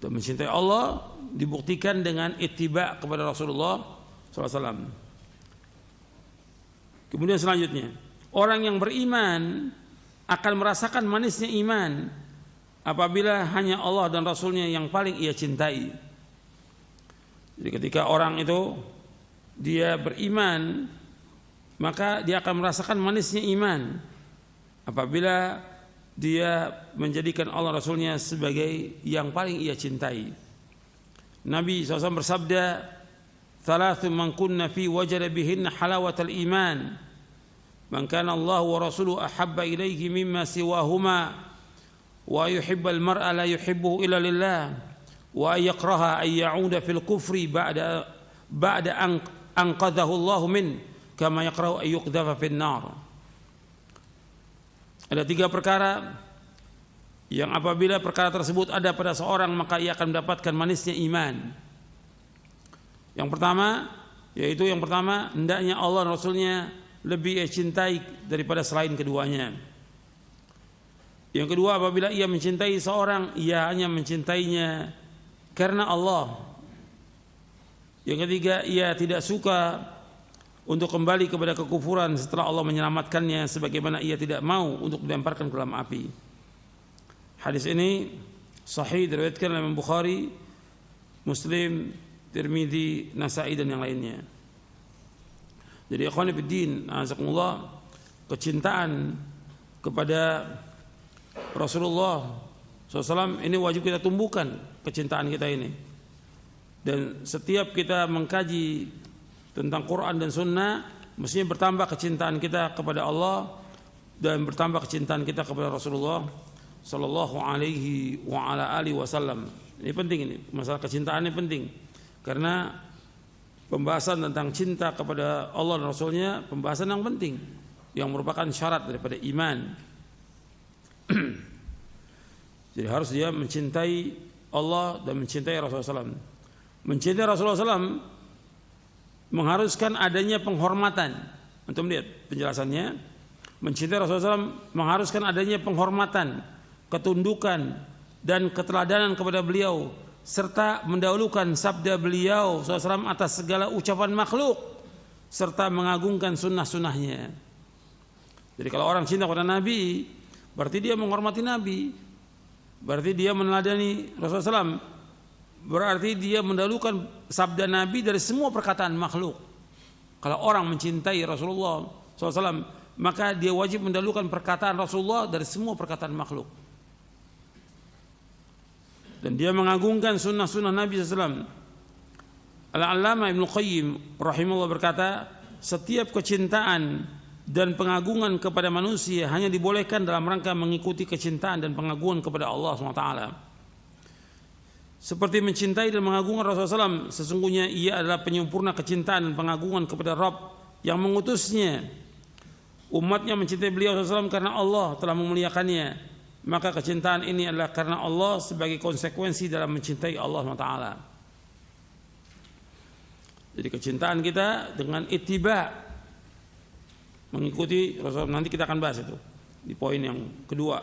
dan mencintai Allah dibuktikan dengan ittiba kepada Rasulullah SAW. Kemudian selanjutnya, orang yang beriman akan merasakan manisnya iman apabila hanya Allah dan Rasulnya yang paling ia cintai. Jadi ketika orang itu dia beriman, maka dia akan merasakan manisnya iman apabila dia menjadikan Allah Rasulnya sebagai yang paling ia cintai. Nabi SAW bersabda, "Thalathu man kunna fi wajada bihinna halawatal iman, man kana Allah wa rasuluhu ahabba ilaihi mimma siwahuma, wa yuhibbal mar'a la yuhibbuhu illa lillah, wa yakraha an ya'uda fil kufri ba'da anqadhahu Allah min kama yakrahu an yuqdhafa fin nar." Ada 3 perkara yang apabila perkara tersebut ada pada seorang, maka ia akan mendapatkan manisnya iman. Yang pertama, hendaknya Allah dan Rasulnya lebih ia cintai daripada selain keduanya. Yang kedua, apabila ia mencintai seorang, ia hanya mencintainya karena Allah. Yang ketiga, ia tidak suka untuk kembali kepada kekufuran setelah Allah menyelamatkannya, sebagaimana ia tidak mau untuk dilemparkan ke dalam api. Hadis ini sahih diriwayatkan oleh Imam Bukhari, Muslim, Tirmidzi, Nasai dan yang lainnya. Jadi ikhwan fillah, azakumullah, kecintaan kepada Rasulullah SAW ini wajib kita tumbuhkan, kecintaan kita ini. Dan setiap kita mengkaji tentang Quran dan Sunnah, mestinya bertambah kecintaan kita kepada Allah dan bertambah kecintaan kita kepada Rasulullah Sallallahu Alaihi wa ala alihi Wasallam. Ini penting, ini masalah kecintaan ini penting, karena pembahasan tentang cinta kepada Allah dan Rasulnya pembahasan yang penting, yang merupakan syarat daripada iman. Jadi harus dia mencintai Allah dan mencintai Rasulullah SAW. Mencintai Rasulullah SAW mengharuskan adanya penghormatan. Untuk melihat penjelasannya, mencintai Rasulullah SAW mengharuskan adanya penghormatan, ketundukan, dan keteladanan kepada beliau, serta mendahulukan sabda beliau SAW atas segala ucapan makhluk, serta mengagungkan sunnah-sunnahnya. Jadi kalau orang cinta kepada Nabi, berarti dia menghormati Nabi, berarti dia meneladani Rasulullah SAW, berarti dia mendahulukan sabda Nabi dari semua perkataan makhluk. Kalau orang mencintai Rasulullah SAW, maka dia wajib mendahulukan perkataan Rasulullah dari semua perkataan makhluk. Dan dia mengagungkan sunnah-sunnah Nabi SAW. Al-Allamah Ibnu Qayyim rahimahullah berkata, setiap kecintaan dan pengagungan kepada manusia hanya dibolehkan dalam rangka mengikuti kecintaan dan pengagungan kepada Allah SWT. Seperti mencintai dan mengagungkan Rasulullah SAW, sesungguhnya ia adalah penyempurna kecintaan dan pengagungan kepada Rabb yang mengutusnya. Umatnya mencintai beliau SAW karena Allah telah memuliakannya. Maka kecintaan ini adalah karena Allah sebagai konsekuensi dalam mencintai Allah SWT. Jadi kecintaan kita dengan ittiba, mengikuti Rasulullah. Nanti kita akan bahas itu di poin yang kedua.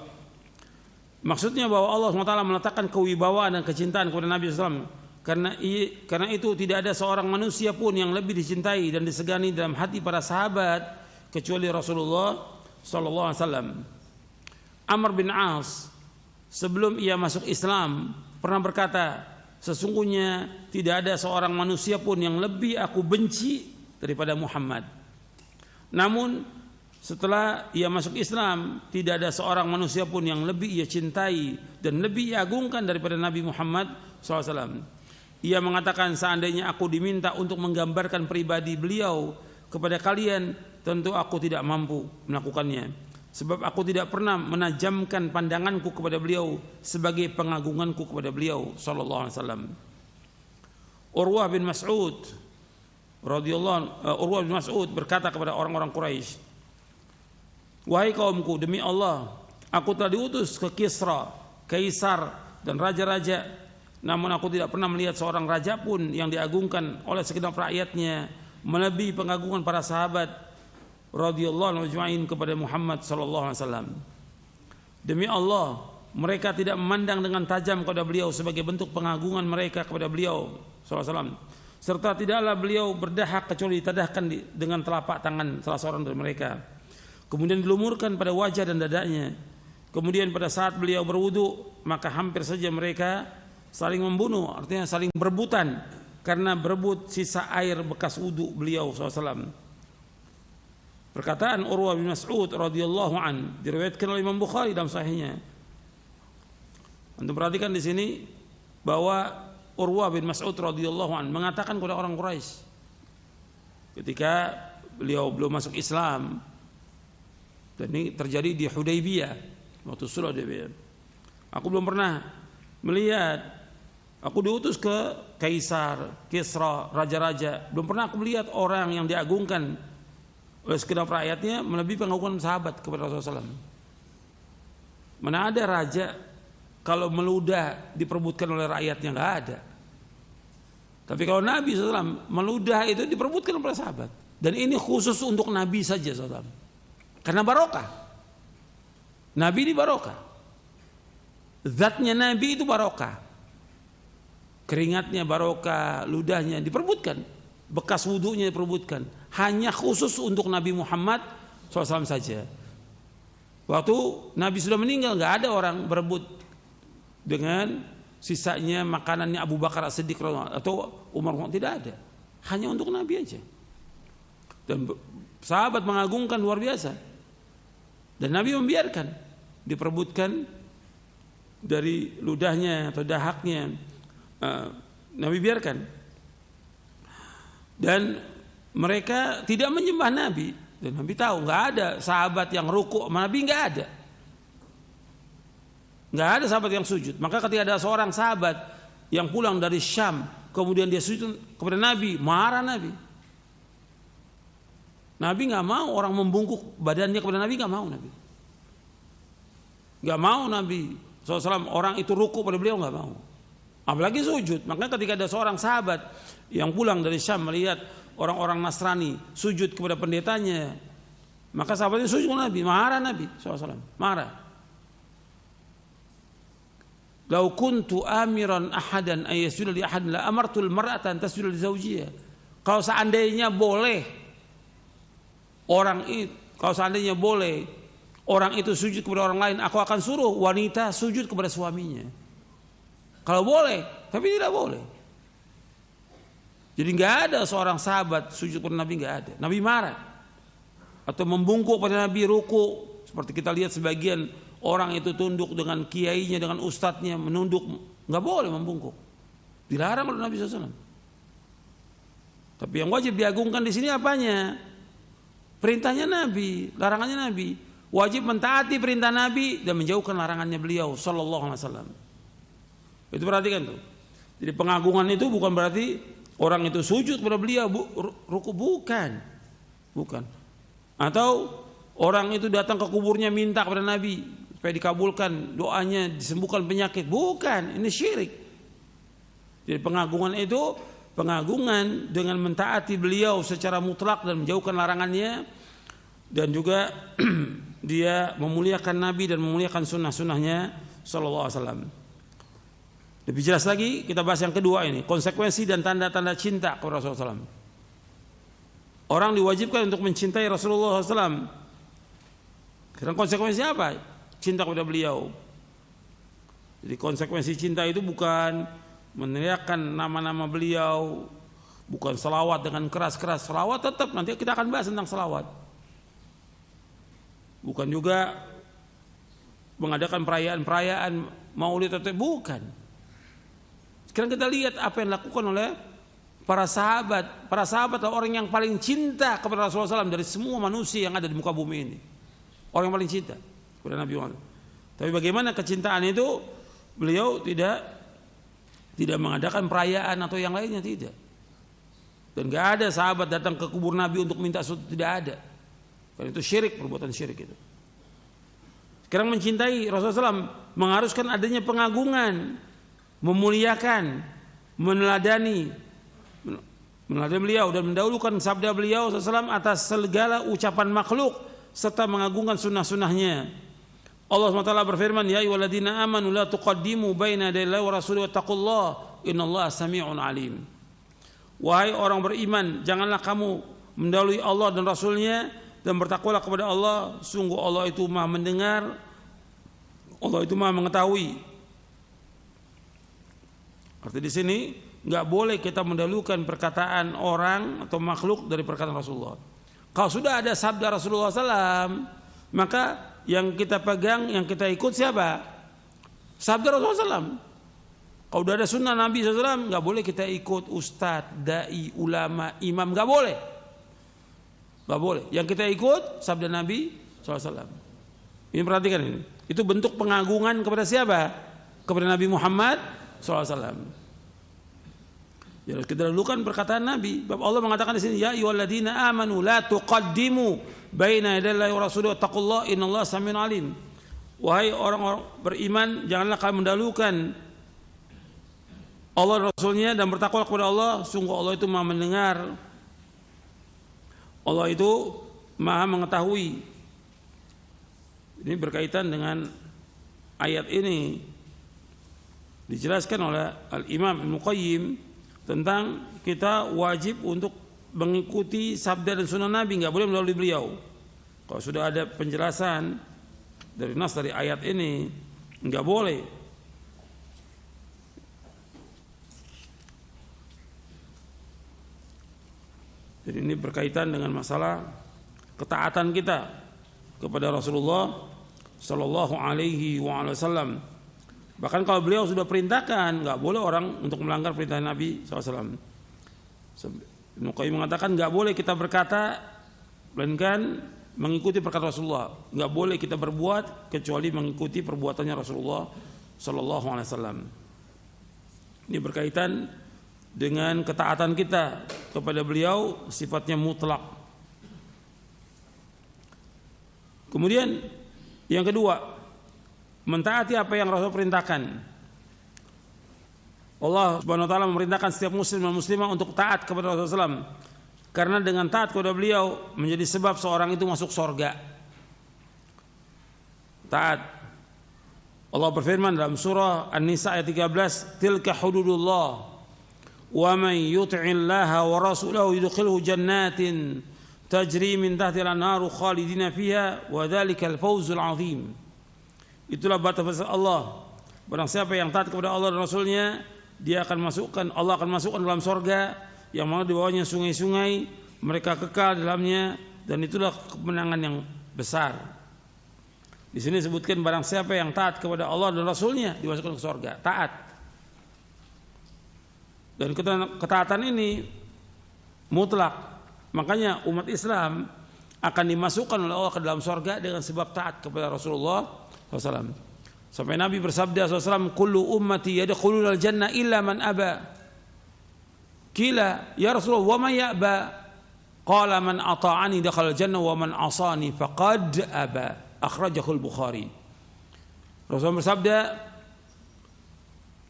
Maksudnya bahwa Allah SWT meletakkan kewibawaan dan kecintaan kepada Nabi SAW. Karena itu tidak ada seorang manusia pun yang lebih dicintai dan disegani dalam hati para sahabat kecuali Rasulullah SAW. Amr bin As sebelum ia masuk Islam pernah berkata, sesungguhnya tidak ada seorang manusia pun yang lebih aku benci daripada Muhammad. Namun setelah ia masuk Islam, tidak ada seorang manusia pun yang lebih ia cintai dan lebih ia agungkan daripada Nabi Muhammad SAW. Ia mengatakan, seandainya aku diminta untuk menggambarkan pribadi beliau kepada kalian, tentu aku tidak mampu melakukannya. Sebab aku tidak pernah menajamkan pandanganku kepada beliau sebagai pengagunganku kepada beliau sallallahu alaihi wasallam. Urwah bin Mas'ud berkata kepada orang-orang Quraisy, wahai kaumku, demi Allah, aku telah diutus ke Kisra, kaisar dan raja-raja, namun aku tidak pernah melihat seorang raja pun yang diagungkan oleh segenap rakyatnya melebihi pengagungan para sahabat radhiyallahu anhum ajma'in kepada Muhammad sallallahu alaihi wasallam. Demi Allah, mereka tidak memandang dengan tajam kepada beliau sebagai bentuk pengagungan mereka kepada beliau sallallahu alaihi wasallam. Serta tidaklah beliau berdahak kecuali ditadahkan dengan telapak tangan salah seorang dari mereka. Kemudian dilumurkan pada wajah dan dadanya. Kemudian pada saat beliau berwudu, maka hampir saja mereka saling membunuh, artinya saling berebutan karena berebut sisa air bekas wudu beliau sallallahu alaihi wasallam. Perkataan Urwah bin Mas'ud radhiyallahu an diriwayatkan oleh Imam Bukhari dalam sahihnya. Antum perhatikan di sini bahwa Urwah bin Mas'ud radhiyallahu an mengatakan kepada orang Quraisy ketika beliau belum masuk Islam, dan ini terjadi di Hudaybiyah, waktu sulh Hudaybiyah. Aku belum pernah melihat, aku diutus ke kaisar, Kisra, raja-raja, belum pernah aku melihat orang yang diagungkan oleh segenap rakyatnya melebihi pengagungan sahabat kepada Rasulullah SAW. Mana ada raja kalau meludah diperebutkan oleh rakyatnya, nggak ada. Tapi kalau Nabi SAW meludah itu diperebutkan oleh sahabat. Dan ini khusus untuk Nabi saja SAW. Karena barokah. Nabi ini barokah. Zatnya Nabi itu barokah. Keringatnya barokah, ludahnya diperebutkan, bekas wudunya diperebutkan. Hanya khusus untuk Nabi Muhammad SAW saja. Waktu Nabi sudah meninggal, nggak ada orang berebut dengan sisanya makanannya Abu Bakar As-Siddiq atau Umar, tidak ada. Hanya untuk Nabi aja. Dan sahabat mengagungkan luar biasa. Dan Nabi membiarkan diperebutkan dari ludahnya atau dahaknya. Nabi biarkan. Dan mereka tidak menyembah Nabi. Dan Nabi tahu nggak ada sahabat yang rukuk, Nabi nggak ada. Nggak ada sahabat yang sujud. Maka ketika ada seorang sahabat yang pulang dari Syam kemudian dia sujud kepada Nabi, marah Nabi. Nabi nggak mau orang membungkuk badannya kepada Nabi, nggak mau Nabi. Nggak mau Nabi SAW orang itu ruku pada beliau, nggak mau. Apalagi sujud. Makanya ketika ada seorang sahabat yang pulang dari Syam melihat orang-orang Nasrani sujud kepada pendetanya, maka sahabatnya sujud kepada Nabi, marah Nabi SAW, marah. Lau kuntu amiran ahadan ayyasjuda li ahad la amartul mar'ata an tasjuda li zawjiha. Kalau seandainya boleh orang itu sujud kepada orang lain, aku akan suruh wanita sujud kepada suaminya. Kalau boleh, tapi tidak boleh. Jadi nggak ada seorang sahabat sujud kepada Nabi, nggak ada. Nabi marah atau membungkuk pada Nabi, ruku seperti kita lihat sebagian orang itu tunduk dengan kiainya, dengan ustadznya menunduk, nggak boleh membungkuk, dilarang oleh Nabi SAW. Tapi yang wajib diagungkan di sini apanya? Perintahnya Nabi, larangannya Nabi. Wajib mentaati perintah Nabi dan menjauhkan larangannya beliau Sallallahu Alaihi Wasallam. Itu perhatikan tuh. Jadi pengagungan itu bukan berarti orang itu sujud kepada beliau, ruku, bukan. Atau orang itu datang ke kuburnya minta kepada Nabi supaya dikabulkan doanya, disembuhkan penyakit, bukan. Ini syirik. Jadi pengagungan itu pengagungan dengan mentaati beliau secara mutlak dan menjauhkan larangannya, dan juga dia memuliakan Nabi dan memuliakan sunnah-sunnahnya Sallallahu Alaihi Wasallam. Lebih jelas lagi kita bahas yang kedua ini, konsekuensi dan tanda-tanda cinta kepada Rasulullah SAW. Orang diwajibkan untuk mencintai Rasulullah SAW. Karena konsekuensinya apa? Cinta kepada beliau. Jadi konsekuensi cinta itu bukan meneriakkan nama-nama beliau, bukan selawat dengan keras-keras. Selawat tetap, nanti kita akan bahas tentang selawat. Bukan juga mengadakan perayaan-perayaan maulid atau bukan. Sekarang kita lihat apa yang dilakukan oleh para sahabat. Para sahabat adalah orang yang paling cinta kepada Rasulullah SAW dari semua manusia yang ada di muka bumi ini. Orang yang paling cinta kepada Nabi Muhammad. Tapi bagaimana kecintaan itu? Beliau tidak mengadakan perayaan atau yang lainnya, tidak. Dan gak ada sahabat datang ke kubur Nabi untuk minta sesuatu, tidak ada. Karena itu syirik, perbuatan syirik itu. Sekarang mencintai Rasulullah SAW mengharuskan adanya pengagungan, memuliakan, meneladani beliau dan mendahulukan sabda beliau SAW atas segala ucapan makhluk serta mengagungkan sunnah-sunnahnya. Allah SWT berfirman, ya ayyuhalladzina amanu la tuqaddimu baina yadayillahi wa rasulihi wattaqullaha innallaha samii'un alim. Wahai orang beriman, janganlah kamu mendahului Allah dan Rasulnya, dan bertakwalah kepada Allah, sungguh Allah itu Maha mendengar, Allah itu Maha mengetahui. Arti di sini nggak boleh kita mendahulukan perkataan orang atau makhluk dari perkataan Rasulullah. Kalau sudah ada sabda Rasulullah SAW, maka yang kita pegang, yang kita ikut siapa? Sabda Rasulullah SAW. Kalau sudah ada sunnah Nabi SAW, nggak boleh kita ikut ustadz, dai, ulama, imam, nggak boleh. Nggak boleh. Yang kita ikut sabda Nabi SAW. Ini perhatikan ini. Itu bentuk pengagungan kepada siapa? Kepada Nabi Muhammad SAW. Jadi kita dahulukan perkataan Nabi. Allah mengatakan di sini, ya ayyuhalladzina amanu la tuqaddimu baina yadayillahi wa rasulihi wattaqullaha innallaha samii'un alim. Wahai orang-orang beriman, janganlah kalian mendahulukan Allah dan Rasulnya dan bertakwa kepada Allah, sungguh Allah itu Maha mendengar, Allah itu Maha mengetahui. Ini berkaitan dengan ayat ini, dijelaskan oleh Al-Imam Ibnu Qayyim tentang kita wajib untuk mengikuti sabda dan sunnah Nabi, nggak boleh melalui beliau. Kalau sudah ada penjelasan dari nas dari ayat ini, nggak boleh. Jadi ini berkaitan dengan masalah ketaatan kita kepada Rasulullah Sallallahu Alaihi Wasallam. Bahkan kalau beliau sudah perintahkan, nggak boleh orang untuk melanggar perintah Nabi SAW. Ibnu Qayyim mengatakan nggak boleh kita berkata, melainkan mengikuti perkataan Rasulullah. Nggak boleh kita berbuat kecuali mengikuti perbuatannya Rasulullah Sallallahu Alaihi Wasallam. Ini berkaitan dengan ketaatan kita kepada beliau, sifatnya mutlak. Kemudian yang kedua, mentaati apa yang Rasul perintahkan. Allah Subhanahu wa taala memerintahkan setiap muslim dan muslimah untuk taat kepada Rasulullah SAW, karena dengan taat kepada beliau menjadi sebab seorang itu masuk surga. Taat. Allah berfirman dalam surah An-Nisa ayat 13, "Tilka hududullah wa man yuti'illaha wa rasulahu yudkhilhu jannatin tajri min tahtiha an-naru khalidina fiha wa dzalikal fawzul 'azim." Itulah batas Allah. Barang siapa yang taat kepada Allah dan Rasulnya, Allah akan masukkan dalam surga yang mana di bawahnya sungai-sungai, mereka kekal dalamnya, dan itulah kemenangan yang besar. Di sini disebutkan barang siapa yang taat kepada Allah dan Rasulnya dimasukkan ke surga. Taat. Dan ketaatan ini mutlak. Makanya umat Islam akan dimasukkan oleh Allah ke dalam surga dengan sebab taat kepada Rasulullah SAW. Sampai Nabi bersabda SAW, "Kullu ummati yadkhuluna al-jannah illa man aba." Qila, "Ya Rasulullah, wa man ya'ba?" Qala, "Man ata'ani dakhala al-jannah wa man asani faqad aba." Akhrajahul Bukhari. Rasulullah bersabda,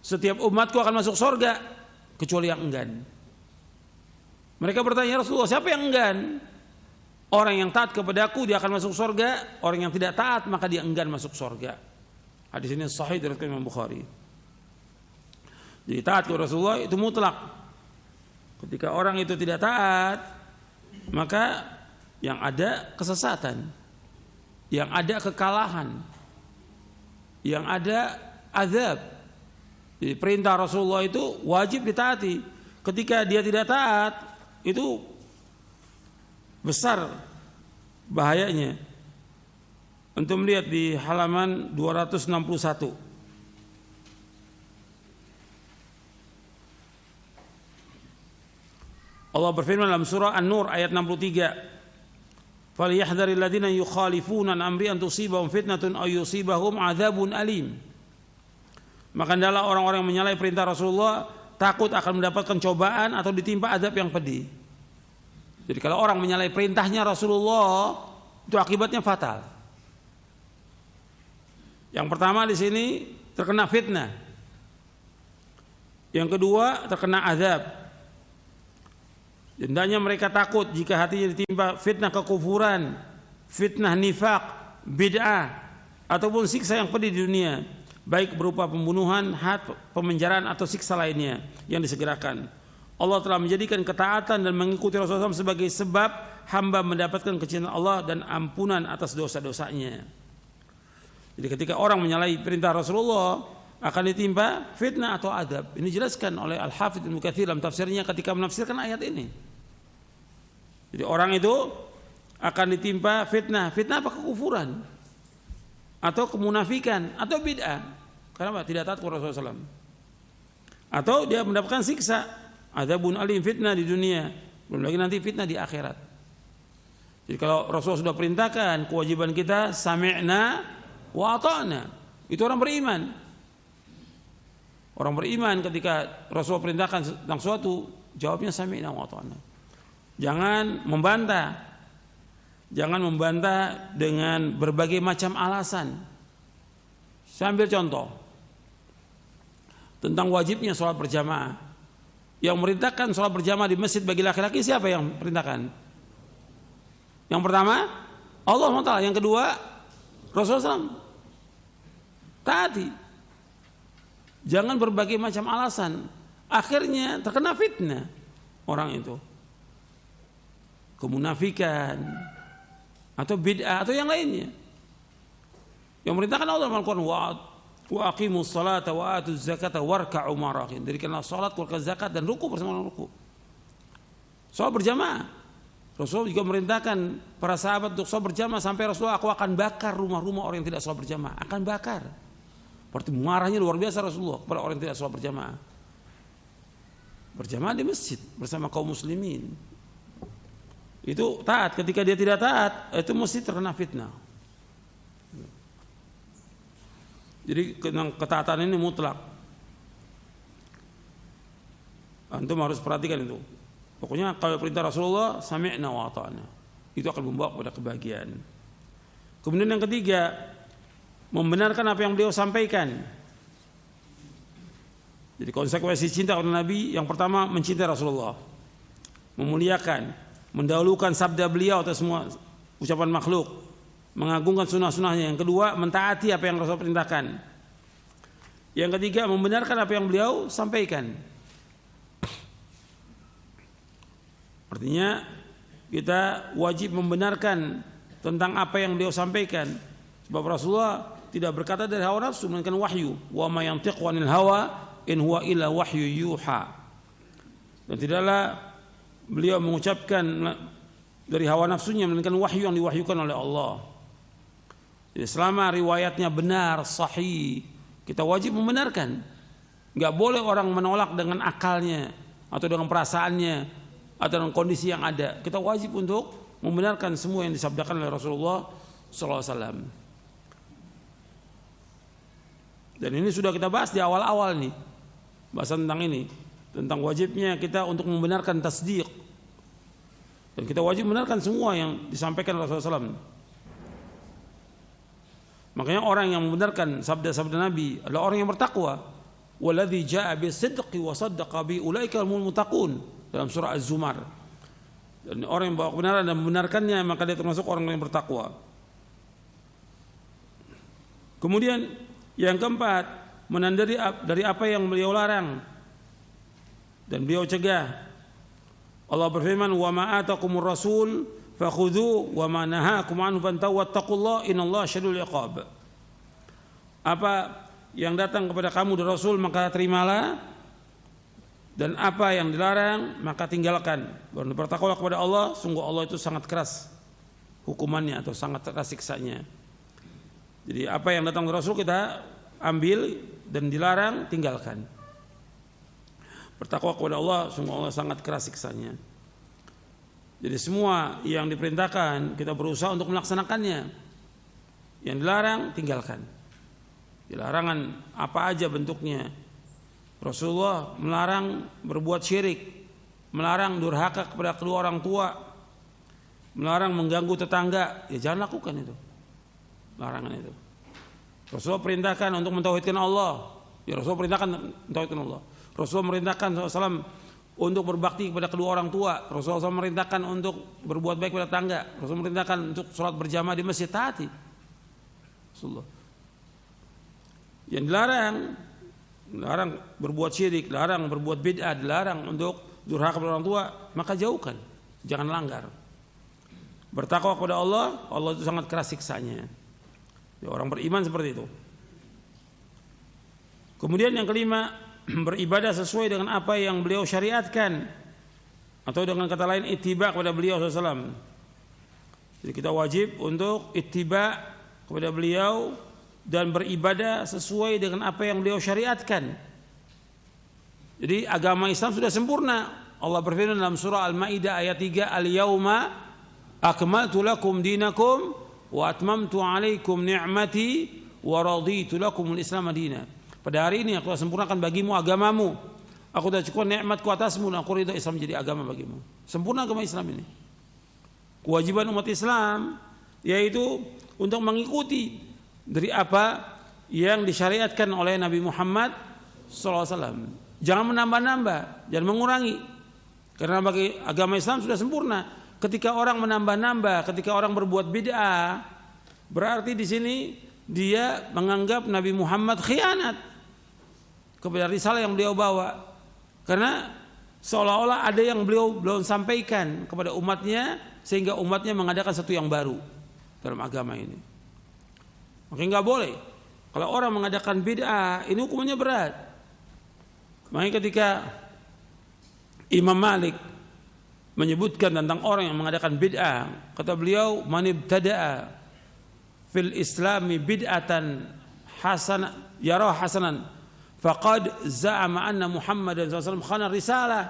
setiap umatku akan masuk surga kecuali yang enggan. Mereka bertanya, "Ya Rasulullah, siapa yang enggan?" Orang yang taat kepadaku dia akan masuk surga, orang yang tidak taat maka dia enggan masuk surga. Hadis ini sahih dari Imam Bukhari. Jadi taat kepada Rasulullah itu mutlak. Ketika orang itu tidak taat, maka yang ada kesesatan, yang ada kekalahan, yang ada azab. Jadi perintah Rasulullah itu wajib ditaati. Ketika dia tidak taat, itu besar bahayanya. Untuk melihat di halaman 261. Allah berfirman dalam surah An-Nur ayat 63. "Falyahdharil ladzina yukhalifuna an amri an tusibahum fitnatun aw yusibahum adzabun alim." Maka hendaklah orang-orang yang menyalahi perintah Rasulullah takut akan mendapatkan cobaan atau ditimpa azab yang pedih. Jadi kalau orang menyalahi perintahnya Rasulullah, itu akibatnya fatal. Yang pertama di sini terkena fitnah. Yang kedua terkena azab. Hendaknya mereka takut jika hatinya ditimpa fitnah kekufuran, fitnah nifak, bid'ah, ataupun siksa yang pedih di dunia, baik berupa pembunuhan, pemenjaraan atau siksa lainnya yang disegerakan. Allah telah menjadikan ketaatan dan mengikuti Rasulullah SAW sebagai sebab hamba mendapatkan kecintaan Allah dan ampunan atas dosa-dosanya. Jadi ketika orang menyalahi perintah Rasulullah akan ditimpa fitnah atau adab. Ini dijelaskan oleh Al-Hafidz Ibnu Katsir dalam tafsirnya ketika menafsirkan ayat ini. Jadi orang itu akan ditimpa fitnah. Fitnah apa? Kekufuran atau kemunafikan atau bid'ah. Karena tidak taat kepada Rasulullah SAW. Atau dia mendapatkan siksa, adzabun alim, fitnah di dunia, belum lagi nanti fitnah di akhirat. Jadi kalau Rasulullah sudah perintahkan, kewajiban kita sami'na wa ata'na. Itu orang beriman. Orang beriman ketika Rasulullah perintahkan tentang suatu, jawabnya sami'na wa ata'na. Jangan membantah. Jangan membantah dengan berbagai macam alasan. Saya ambil contoh tentang wajibnya sholat berjamaah. Yang merintahkan sholat berjamaah di masjid bagi laki-laki siapa yang perintahkan? Yang pertama Allah SWT. Yang kedua Rasulullah SAW. Taati. Jangan berbagai macam alasan. Akhirnya terkena fitnah orang itu. Kemunafikan atau bid'ah atau yang lainnya. Yang merintahkan Allah dalam Al-Quran, wa aqimus salata wa atuz zakata warka'u ma'arrakin. Dirikanlah salat, keluarkan zakat dan ruku bersama ruku. Salat berjamaah. Rasul juga merintahkan para sahabat untuk salat berjamaah sampai Rasulullah, aku akan bakar rumah-rumah orang yang tidak salat berjamaah. Akan bakar. Berarti marahnya luar biasa Rasulullah kepada orang yang tidak salat berjamaah. Berjamaah di masjid bersama kaum muslimin. Itu taat. Ketika dia tidak taat, itu mesti terkena fitnah. Jadi ketaatan ini mutlak. Antum harus perhatikan itu. Pokoknya kalau perintah Rasulullah sami'na wa ata'na, itu akan membawa kepada kebahagiaan. Kemudian yang ketiga, membenarkan apa yang beliau sampaikan. Jadi konsekuensi cinta kepada Nabi, yang pertama mencintai Rasulullah, memuliakan, mendahulukan sabda beliau atas semua ucapan makhluk, mengagungkan sunnah-sunnahnya. Yang kedua, mentaati apa yang Rasul perintahkan. Yang ketiga, membenarkan apa yang beliau sampaikan. Artinya kita wajib membenarkan tentang apa yang beliau sampaikan. Sebab Rasulullah tidak berkata dari hawa nafsu, melainkan wahyu. Wa ma yantiqu 'anil hawa in huwa illa wahyu yuha. Dan tidaklah beliau mengucapkan dari hawa nafsunya, melainkan wahyu yang diwahyukan oleh Allah. Jadi selama riwayatnya benar, sahih, kita wajib membenarkan. Enggak boleh orang menolak dengan akalnya atau dengan perasaannya atau dengan kondisi yang ada. Kita wajib untuk membenarkan semua yang disabdakan oleh Rasulullah SAW. Dan ini sudah kita bahas di awal-awal nih, bahasan tentang ini, tentang wajibnya kita untuk membenarkan tasdiq. Dan kita wajib membenarkan semua yang disampaikan oleh Rasulullah SAW. Makanya orang yang membenarkan sabda-sabda Nabi adalah orang yang bertakwa. Walladzi jaa'a bis-sidqi wa saddaqa bi ulaika humul muttaqun, dalam surah Az-Zumar. Dan orang yang bawa kebenaran dan membenarkannya, maka dia termasuk orang yang bertakwa. Kemudian yang keempat, menandari dari apa yang beliau larang dan beliau cegah. Allah berfirman, "Wa ma atakumur rasul fakhudhu wa ma nahakum anhu fantahu wattaqullaha innallaha syadidul iqab." Apa yang datang kepada kamu dari Rasul maka terimalah, dan apa yang dilarang maka tinggalkan. Bertakwalah kepada Allah, sungguh Allah itu sangat keras hukumannya atau sangat keras siksanya. Jadi apa yang datang dari Rasul kita ambil, dan dilarang tinggalkan. Bertakwa kepada Allah, sungguh Allah sangat keras siksanya. Jadi semua yang diperintahkan kita berusaha untuk melaksanakannya. Yang dilarang tinggalkan. Larangan apa aja bentuknya. Rasulullah melarang berbuat syirik, melarang durhaka kepada kedua orang tua, melarang mengganggu tetangga. Ya jangan lakukan itu, larangan itu. Rasulullah perintahkan untuk mentauhidkan Allah. Ya Rasulullah perintahkan mentauhidkan Allah. Rasulullah merintahkan SAW untuk berbakti kepada kedua orang tua. Rasulullah SAW merintahkan untuk berbuat baik kepada tetangga. Rasulullah merintahkan untuk sholat berjamaah di masjid, taati Rasulullah. Yang dilarang berbuat syirik, larang berbuat bid'ah, dilarang untuk durhaka kepada orang tua, maka jauhkan, jangan langgar. Bertakwa kepada Allah, Allah itu sangat keras siksanya. Ya, orang beriman seperti itu. Kemudian yang kelima, beribadah sesuai dengan apa yang beliau syariatkan, atau dengan kata lain ittiba kepada beliau SAW. Jadi kita wajib untuk ittiba kepada beliau dan beribadah sesuai dengan apa yang beliau syariatkan. Jadi agama Islam sudah sempurna. Allah berfirman dalam surah Al-Maidah ayat 3, "Al-yauma akmaltu lakum dinakum wa atmamtu 'alaikum ni'mati wa raditu lakumul Islam madina." Pada hari ini aku sempurnakan bagimu agamamu. Aku sudah cukupkan nikmatku atasmu dan aku ridha Islam menjadi agama bagimu. Sempurna agama Islam ini. Kewajiban umat Islam yaitu untuk mengikuti dari apa yang disyariatkan oleh Nabi Muhammad SAW. Jangan menambah-nambah, jangan mengurangi. Karena bagi agama Islam sudah sempurna. Ketika orang menambah-nambah, ketika orang berbuat bid'ah, berarti di sini dia menganggap Nabi Muhammad khianat kepada risalah yang beliau bawa. Karena seolah-olah ada yang beliau belum sampaikan kepada umatnya, sehingga umatnya mengadakan satu yang baru dalam agama ini. Maka nggak boleh. Kalau orang mengadakan bid'ah, ini hukumannya berat. Makanya ketika Imam Malik menyebutkan tentang orang yang mengadakan bid'ah, kata beliau, "Man ibtada'a fil islami bid'atan hasan yara hasanan faqad za'ama anna Muhammadan sallallahu alaihi wasallam khana risalah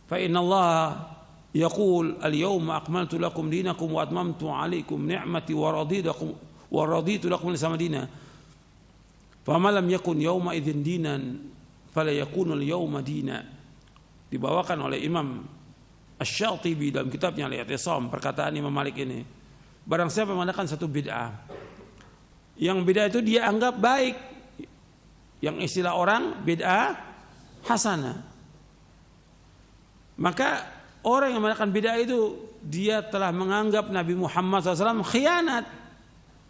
fa inna Allah yaqul al-yawma akmaltu lakum dinakum wa atmamtu 'alaikum ni'mati wa raditu lakum al-Islam dinan fa ma lam yakun yawma idzin dinan fala yakunu al-yawma dinan." Dibawakan oleh Imam Asy-Syatibi dalam kitabnya Al-I'tisam, perkataan Imam Malik ini. Barang siapa mengadakan satu bid'ah, yang bid'ah itu dia anggap baik, yang istilah orang bid'ah hasanah, maka orang yang mengadakan bid'ah itu dia telah menganggap Nabi Muhammad SAW khianat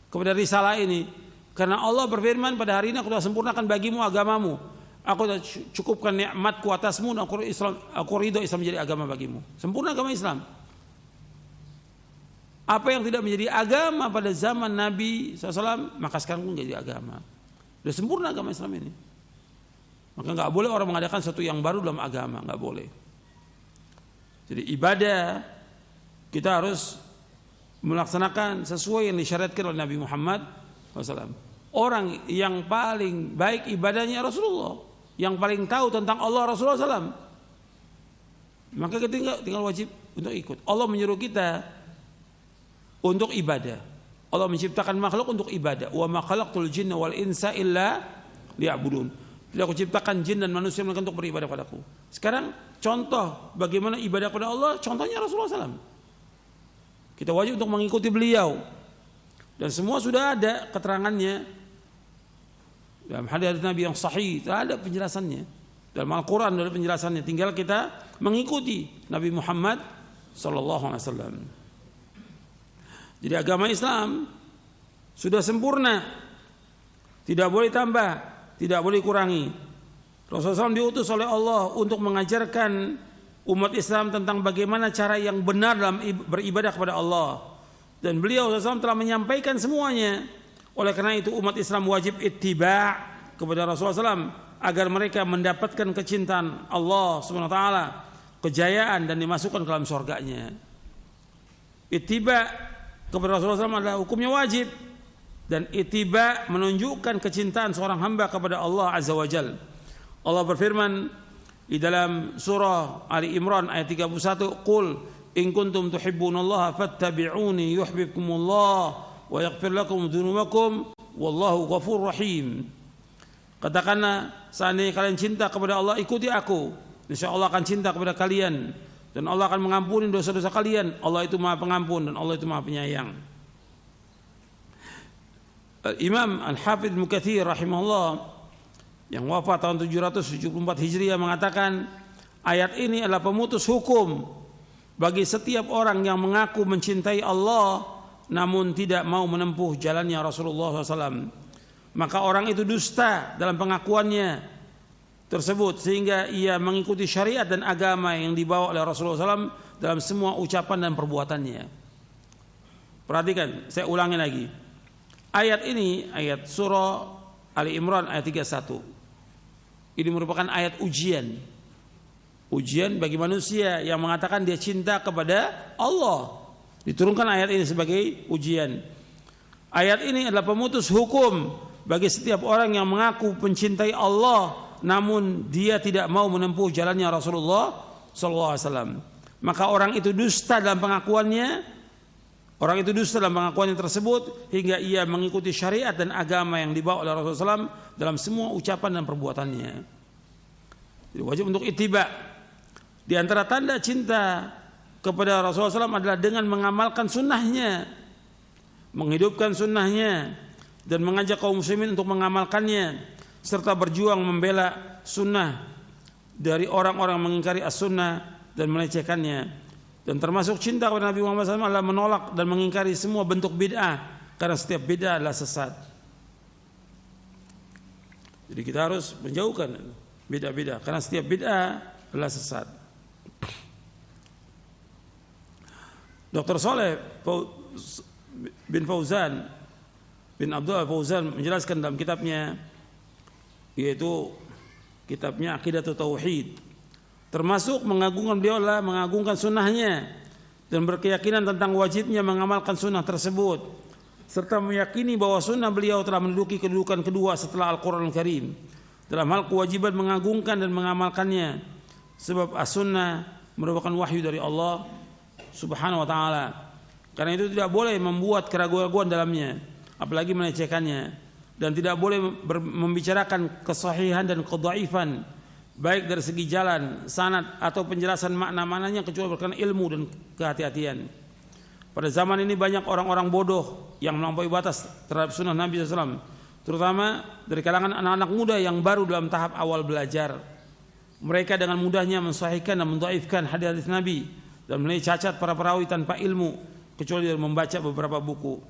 kepada risalah ini. Karena Allah berfirman, pada hari ini aku telah sempurnakan bagimu agamamu, aku telah cukupkan nikmatku atasmu, dan aku ridho Islam menjadi agama bagimu. Sempurna agama Islam. Apa yang tidak menjadi agama pada zaman Nabi SAW, maka sekarang pun jadi agama. Sudah sempurna agama Islam ini. Maka nggak boleh orang mengadakan sesuatu yang baru dalam agama, nggak boleh. Jadi ibadah kita harus melaksanakan sesuai yang disyariatkan oleh Nabi Muhammad SAW. Orang yang paling baik ibadahnya Rasulullah, yang paling tahu tentang Allah Rasulullah SAW. Maka kita tinggal wajib untuk ikut. Allah menyuruh kita untuk ibadah. Allah menciptakan makhluk untuk ibadah. Wa ma khalaqtul jinna wal insa illa liya'budun. Tidak aku ciptakan jin dan manusia melainkan untuk beribadah padaku. Sekarang contoh bagaimana ibadah kepada Allah, contohnya Rasulullah SAW. Kita wajib untuk mengikuti beliau. Dan semua sudah ada keterangannya. Dalam hadis Nabi yang sahih, ada penjelasannya. Dalam Al-Quran ada penjelasannya. Tinggal kita mengikuti Nabi Muhammad SAW. Jadi agama Islam sudah sempurna. Tidak boleh tambah, tidak boleh kurangi. Rasulullah SAW diutus oleh Allah untuk mengajarkan umat Islam tentang bagaimana cara yang benar dalam beribadah kepada Allah. Dan beliau SAW telah menyampaikan semuanya. Oleh karena itu umat Islam wajib ittiba' kepada Rasulullah SAW agar mereka mendapatkan kecintaan Allah SWT, kejayaan, dan dimasukkan ke dalam surganya. Ittiba' kepada Rasulullah SAW adalah hukumnya wajib, dan ittiba' menunjukkan kecintaan seorang hamba kepada Allah Azza wa Jalla. Allah berfirman di dalam surah Ali Imran ayat 31, "Qul in kuntum tuhibbunallaha fattabi'uni yuhibbukumullah wa yaghfir lakum dzunubakum wallahu ghafurur rahim." Katakanlah, seandainya kalian cinta kepada Allah, ikuti aku, insya Allah akan cinta kepada kalian, dan Allah akan mengampuni dosa-dosa kalian. Allah itu Maha Pengampun dan Allah itu Maha Penyayang. Imam Al-Hafidz Ibnu Katsir rahimahullah yang wafat tahun 774 Hijriah mengatakan, ayat ini adalah pemutus hukum bagi setiap orang yang mengaku mencintai Allah namun tidak mau menempuh jalannya Rasulullah SAW. Maka orang itu dusta dalam pengakuannya tersebut, sehingga ia mengikuti syariat dan agama yang dibawa oleh Rasulullah SAW dalam semua ucapan dan perbuatannya. Perhatikan, saya ulangi lagi. Ayat ini, ayat surah Ali Imran ayat 31. Ini merupakan ayat ujian. Ujian bagi manusia yang mengatakan dia cinta kepada Allah. Diturunkan ayat ini sebagai ujian. Ayat ini adalah pemutus hukum bagi setiap orang yang mengaku mencintai Allah namun dia tidak mau menempuh jalannya Rasulullah SAW. Maka orang itu dusta dalam pengakuannya. Orang itu dusta dalam pengakuannya tersebut hingga ia mengikuti syariat dan agama yang dibawa oleh Rasulullah SAW dalam semua ucapan dan perbuatannya. Jadi wajib untuk ittiba. Di antara tanda cinta kepada Rasulullah SAW adalah dengan mengamalkan sunnahnya, menghidupkan sunnahnya, dan mengajak kaum muslimin untuk mengamalkannya, serta berjuang membela sunnah dari orang-orang mengingkari as-sunnah dan melecehkannya. Dan termasuk cinta kepada Nabi Muhammad SAW adalah menolak dan mengingkari semua bentuk bid'ah, karena setiap bid'ah adalah sesat. Jadi kita harus menjauhkan bid'ah-bid'ah, karena setiap bid'ah adalah sesat. Dr. Saleh bin Fauzan bin Abdullah Fauzan menjelaskan dalam kitabnya, yaitu kitabnya Aqidatut Tauhid, termasuk mengagungkan beliau adalah mengagungkan sunnahnya dan berkeyakinan tentang wajibnya mengamalkan sunnah tersebut, serta meyakini bahwa sunnah beliau telah menduduki kedudukan kedua setelah Al-Quran Al-Karim dalam hal kewajiban mengagungkan dan mengamalkannya, sebab as-sunnah merupakan wahyu dari Allah Subhanahu wa ta'ala. Karena itu tidak boleh membuat keraguan-keraguan dalamnya, apalagi melecehkannya, dan tidak boleh membicarakan kesahihan dan kedhaifan baik dari segi jalan, sanad atau penjelasan makna-maknanya kecuali berkenaan ilmu dan kehati-hatian. Pada zaman ini banyak orang-orang bodoh yang melampaui batas terhadap sunnah Nabi SAW, terutama dari kalangan anak-anak muda yang baru dalam tahap awal belajar. Mereka dengan mudahnya mensahihkan dan mendhaifkan hadis-hadis Nabi dan menilai cacat para perawi tanpa ilmu kecuali dari membaca beberapa buku.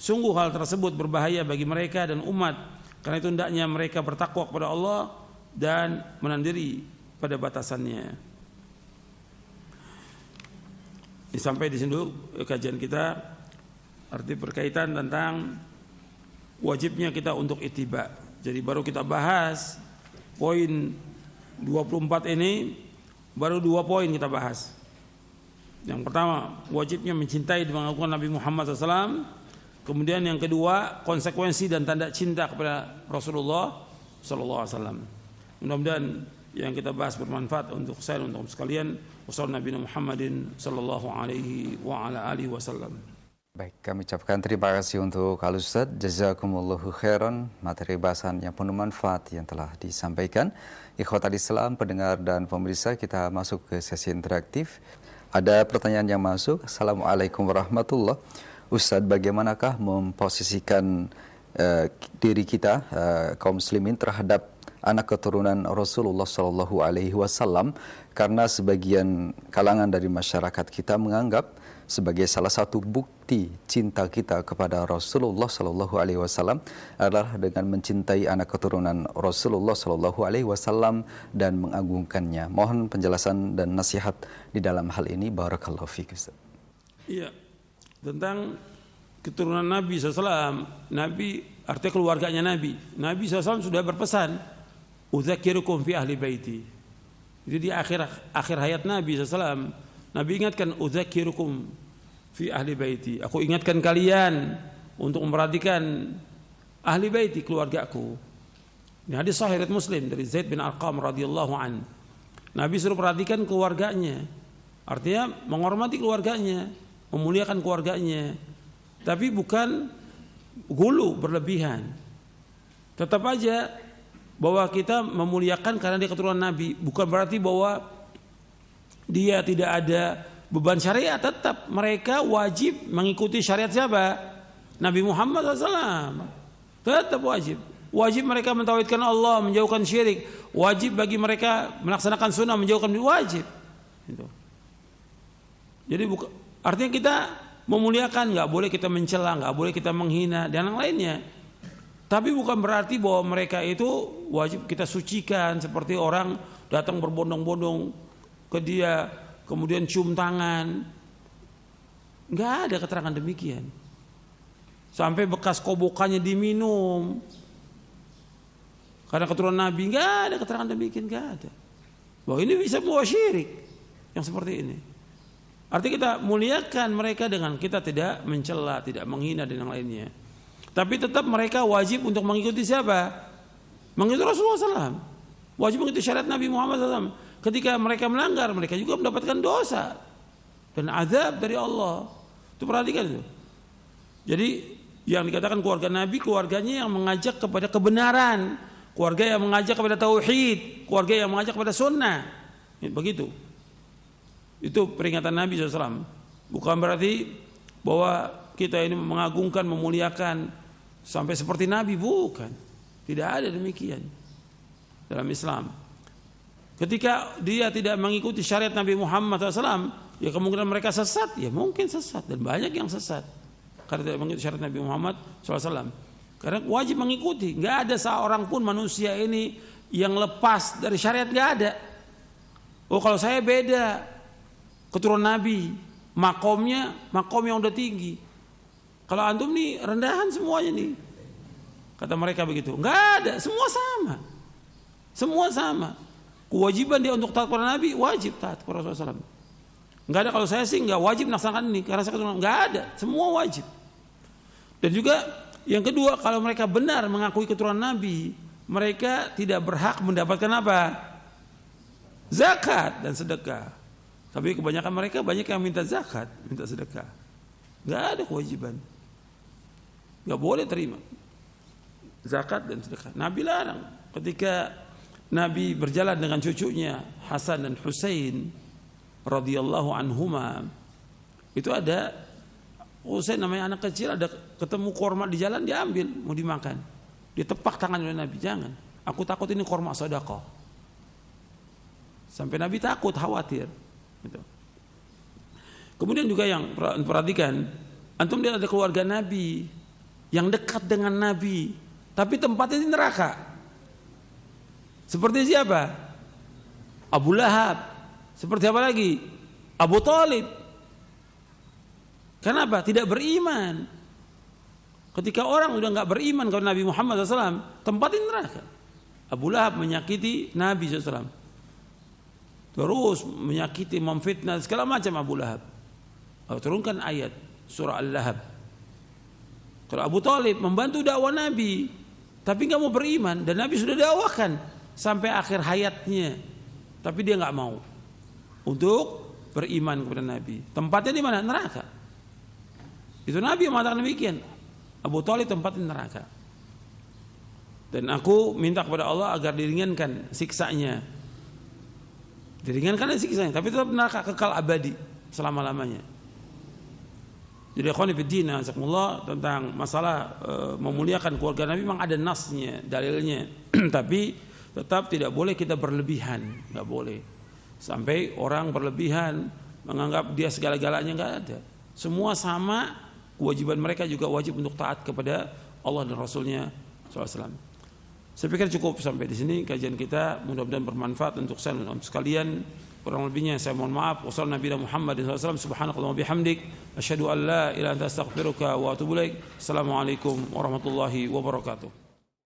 Sungguh hal tersebut berbahaya bagi mereka dan umat. Karena itu hendaknya mereka bertakwa kepada Allah dan menahan diri pada batasannya. Sampai di sini dulu kajian kita, arti berkaitan tentang wajibnya kita untuk ittiba. Jadi baru kita bahas poin 24 ini, baru 2 poin kita bahas. Yang pertama, wajibnya mencintai dan mengagungkan Nabi Muhammad SAW. Kemudian yang kedua, konsekuensi dan tanda cinta kepada Rasulullah SAW. Mudah-mudahan yang kita bahas bermanfaat untuk saya dan untuk sekalian. Wassalamualaikum Nabi Muhammadin sallallahu alaihi wa ala alihi wasallam. Baik, kami ucapkan terima kasih untuk Al Ustaz. Jazakumullahu khairan, materi bahasan yang penuh manfaat yang telah disampaikan. Ikhwatal Islam, pendengar dan pemirsa, kita masuk ke sesi interaktif. Ada pertanyaan yang masuk. Assalamualaikum warahmatullahi wabarakatuh. Ustaz, bagaimanakah memposisikan diri kita kaum muslimin terhadap anak keturunan Rasulullah Shallallahu Alaihi Wasallam, karena sebagian kalangan dari masyarakat kita menganggap sebagai salah satu bukti cinta kita kepada Rasulullah Shallallahu Alaihi Wasallam adalah dengan mencintai anak keturunan Rasulullah Shallallahu Alaihi Wasallam dan mengagungkannya. Mohon penjelasan dan nasihat di dalam hal ini. Barakallahu fiik, Ustaz. Iya, tentang keturunan Nabi SAW. Nabi artinya keluarganya Nabi. Nabi SAW sudah berpesan, udzakirukum fi ahli baiti. Jadi di akhir hayat Nabi SAW, Nabi ingatkan, udzakirukum fi ahli baiti. Aku ingatkan kalian untuk memperhatikan ahli baiti, keluargaku. Ini hadis sahih riwayat Muslim dari Zaid bin Arqam radhiyallahu an. Nabi suruh perhatikan keluarganya. Artinya menghormati keluarganya, memuliakan keluarganya. Tapi bukan gulu berlebihan. Tetap aja bahwa kita memuliakan karena dia keturunan Nabi, bukan berarti bahwa dia tidak ada beban syariat. Tetap mereka wajib mengikuti syariat siapa? Nabi Muhammad SAW. Tetap wajib mereka mentauhidkan Allah, menjauhkan syirik. Wajib bagi mereka melaksanakan sunnah, menjauhkan wajib. Jadi artinya kita memuliakan, nggak boleh kita mencela, nggak boleh kita menghina dan yang lainnya. Tapi bukan berarti bahwa mereka itu wajib kita sucikan, seperti orang datang berbondong-bondong ke dia kemudian cium tangan. Nggak ada keterangan demikian. Sampai bekas kobokannya diminum karena keturunan Nabi, nggak ada keterangan demikian, nggak ada. Bahwa ini bisa membawa syirik yang seperti ini. Artinya kita muliakan mereka dengan kita tidak mencela, tidak menghina dan yang lainnya. Tapi tetap mereka wajib untuk mengikuti siapa? Mengikuti Rasulullah SAW. Wajib mengikuti syariat Nabi Muhammad SAW. Ketika mereka melanggar, mereka juga mendapatkan dosa dan azab dari Allah. Itu perhatikan itu. Jadi yang dikatakan keluarga Nabi, keluarganya yang mengajak kepada kebenaran, keluarga yang mengajak kepada tauhid, keluarga yang mengajak kepada sunnah. Begitu. Itu peringatan Nabi SAW. Bukan berarti bahwa kita ini mengagungkan, memuliakan sampai seperti Nabi, bukan. Tidak ada demikian dalam Islam. Ketika dia tidak mengikuti syariat Nabi Muhammad SAW, ya kemungkinan mereka sesat, ya mungkin sesat, dan banyak yang sesat karena tidak mengikuti syariat Nabi Muhammad SAW. Karena wajib mengikuti. Nggak ada seorang pun manusia ini yang lepas dari syariat, nggak ada. Oh, kalau saya beda keturunan Nabi, makom yang udah tinggi. Kalau antum nih rendahan semuanya nih, kata mereka begitu. Nggak ada, semua sama. Kewajiban dia untuk taat kepada Nabi, wajib taat kepada Rasulullah SAW. Nggak ada kalau saya sih nggak wajib melaksanakan ini karena saya keturunan. Nggak ada, semua wajib. Dan juga yang kedua, kalau mereka benar mengakui keturunan Nabi, mereka tidak berhak mendapatkan apa? Zakat dan sedekah. Tapi kebanyakan mereka banyak yang minta zakat, minta sedekah. Nggak ada kewajiban. Nggak boleh terima zakat dan sedekah. Nabi larang ketika Nabi berjalan dengan cucunya Hasan dan Husain radhiyallahu anhuma. Itu ada Husain namanya anak kecil, ada ketemu korma di jalan, dia ambil mau dimakan. Ditepak tangan oleh Nabi, jangan. Aku takut ini korma sedekah. Sampai Nabi takut, khawatir. Gitu. Kemudian juga yang perhatikan, antum lihat ada keluarga Nabi yang dekat dengan Nabi, tapi tempatnya di neraka. Seperti siapa? Abu Lahab. Seperti apa lagi? Abu Thalib. Kenapa? Tidak beriman. Ketika orang sudah nggak beriman kepada Nabi Muhammad SAW, tempatnya di neraka. Abu Lahab menyakiti Nabi SAW. Terus menyakiti, memfitnah, segala macam Abu Lahab. Turunkan ayat surah Al-Lahab. Kalau Abu Thalib membantu dakwah Nabi, tapi nggak mau beriman, dan Nabi sudah dakwakan sampai akhir hayatnya, tapi dia nggak mau untuk beriman kepada Nabi. Tempatnya di mana? Neraka. Itu Nabi yang mengatakan demikian. Abu Thalib tempatnya neraka. Dan aku minta kepada Allah agar diringankan siksanya. Diringankan siksanya, tapi tetap neraka kekal abadi selama-lamanya. Jadi ikhwani fiddin, azakumullah, tentang masalah memuliakan keluarga Nabi memang ada nasnya, dalilnya. Tapi tetap tidak boleh kita berlebihan, nggak boleh. Sampai orang berlebihan menganggap dia segala-galanya, nggak ada. Semua sama, kewajiban mereka juga wajib untuk taat kepada Allah dan Rasulnya SAW. Saya pikir cukup sampai di sini kajian kita, mudah-mudahan bermanfaat untuk saya dan untuk sekalian. Kurang lebihnya saya mohon maaf. Wassalamualaikum warahmatullahi wabarakatuh. Subhanakallahumma bihamdik, asyhadu an la ilaha illa anta astaghfiruka wa atubu ilaik. Assalamualaikum warahmatullahi wabarakatuh.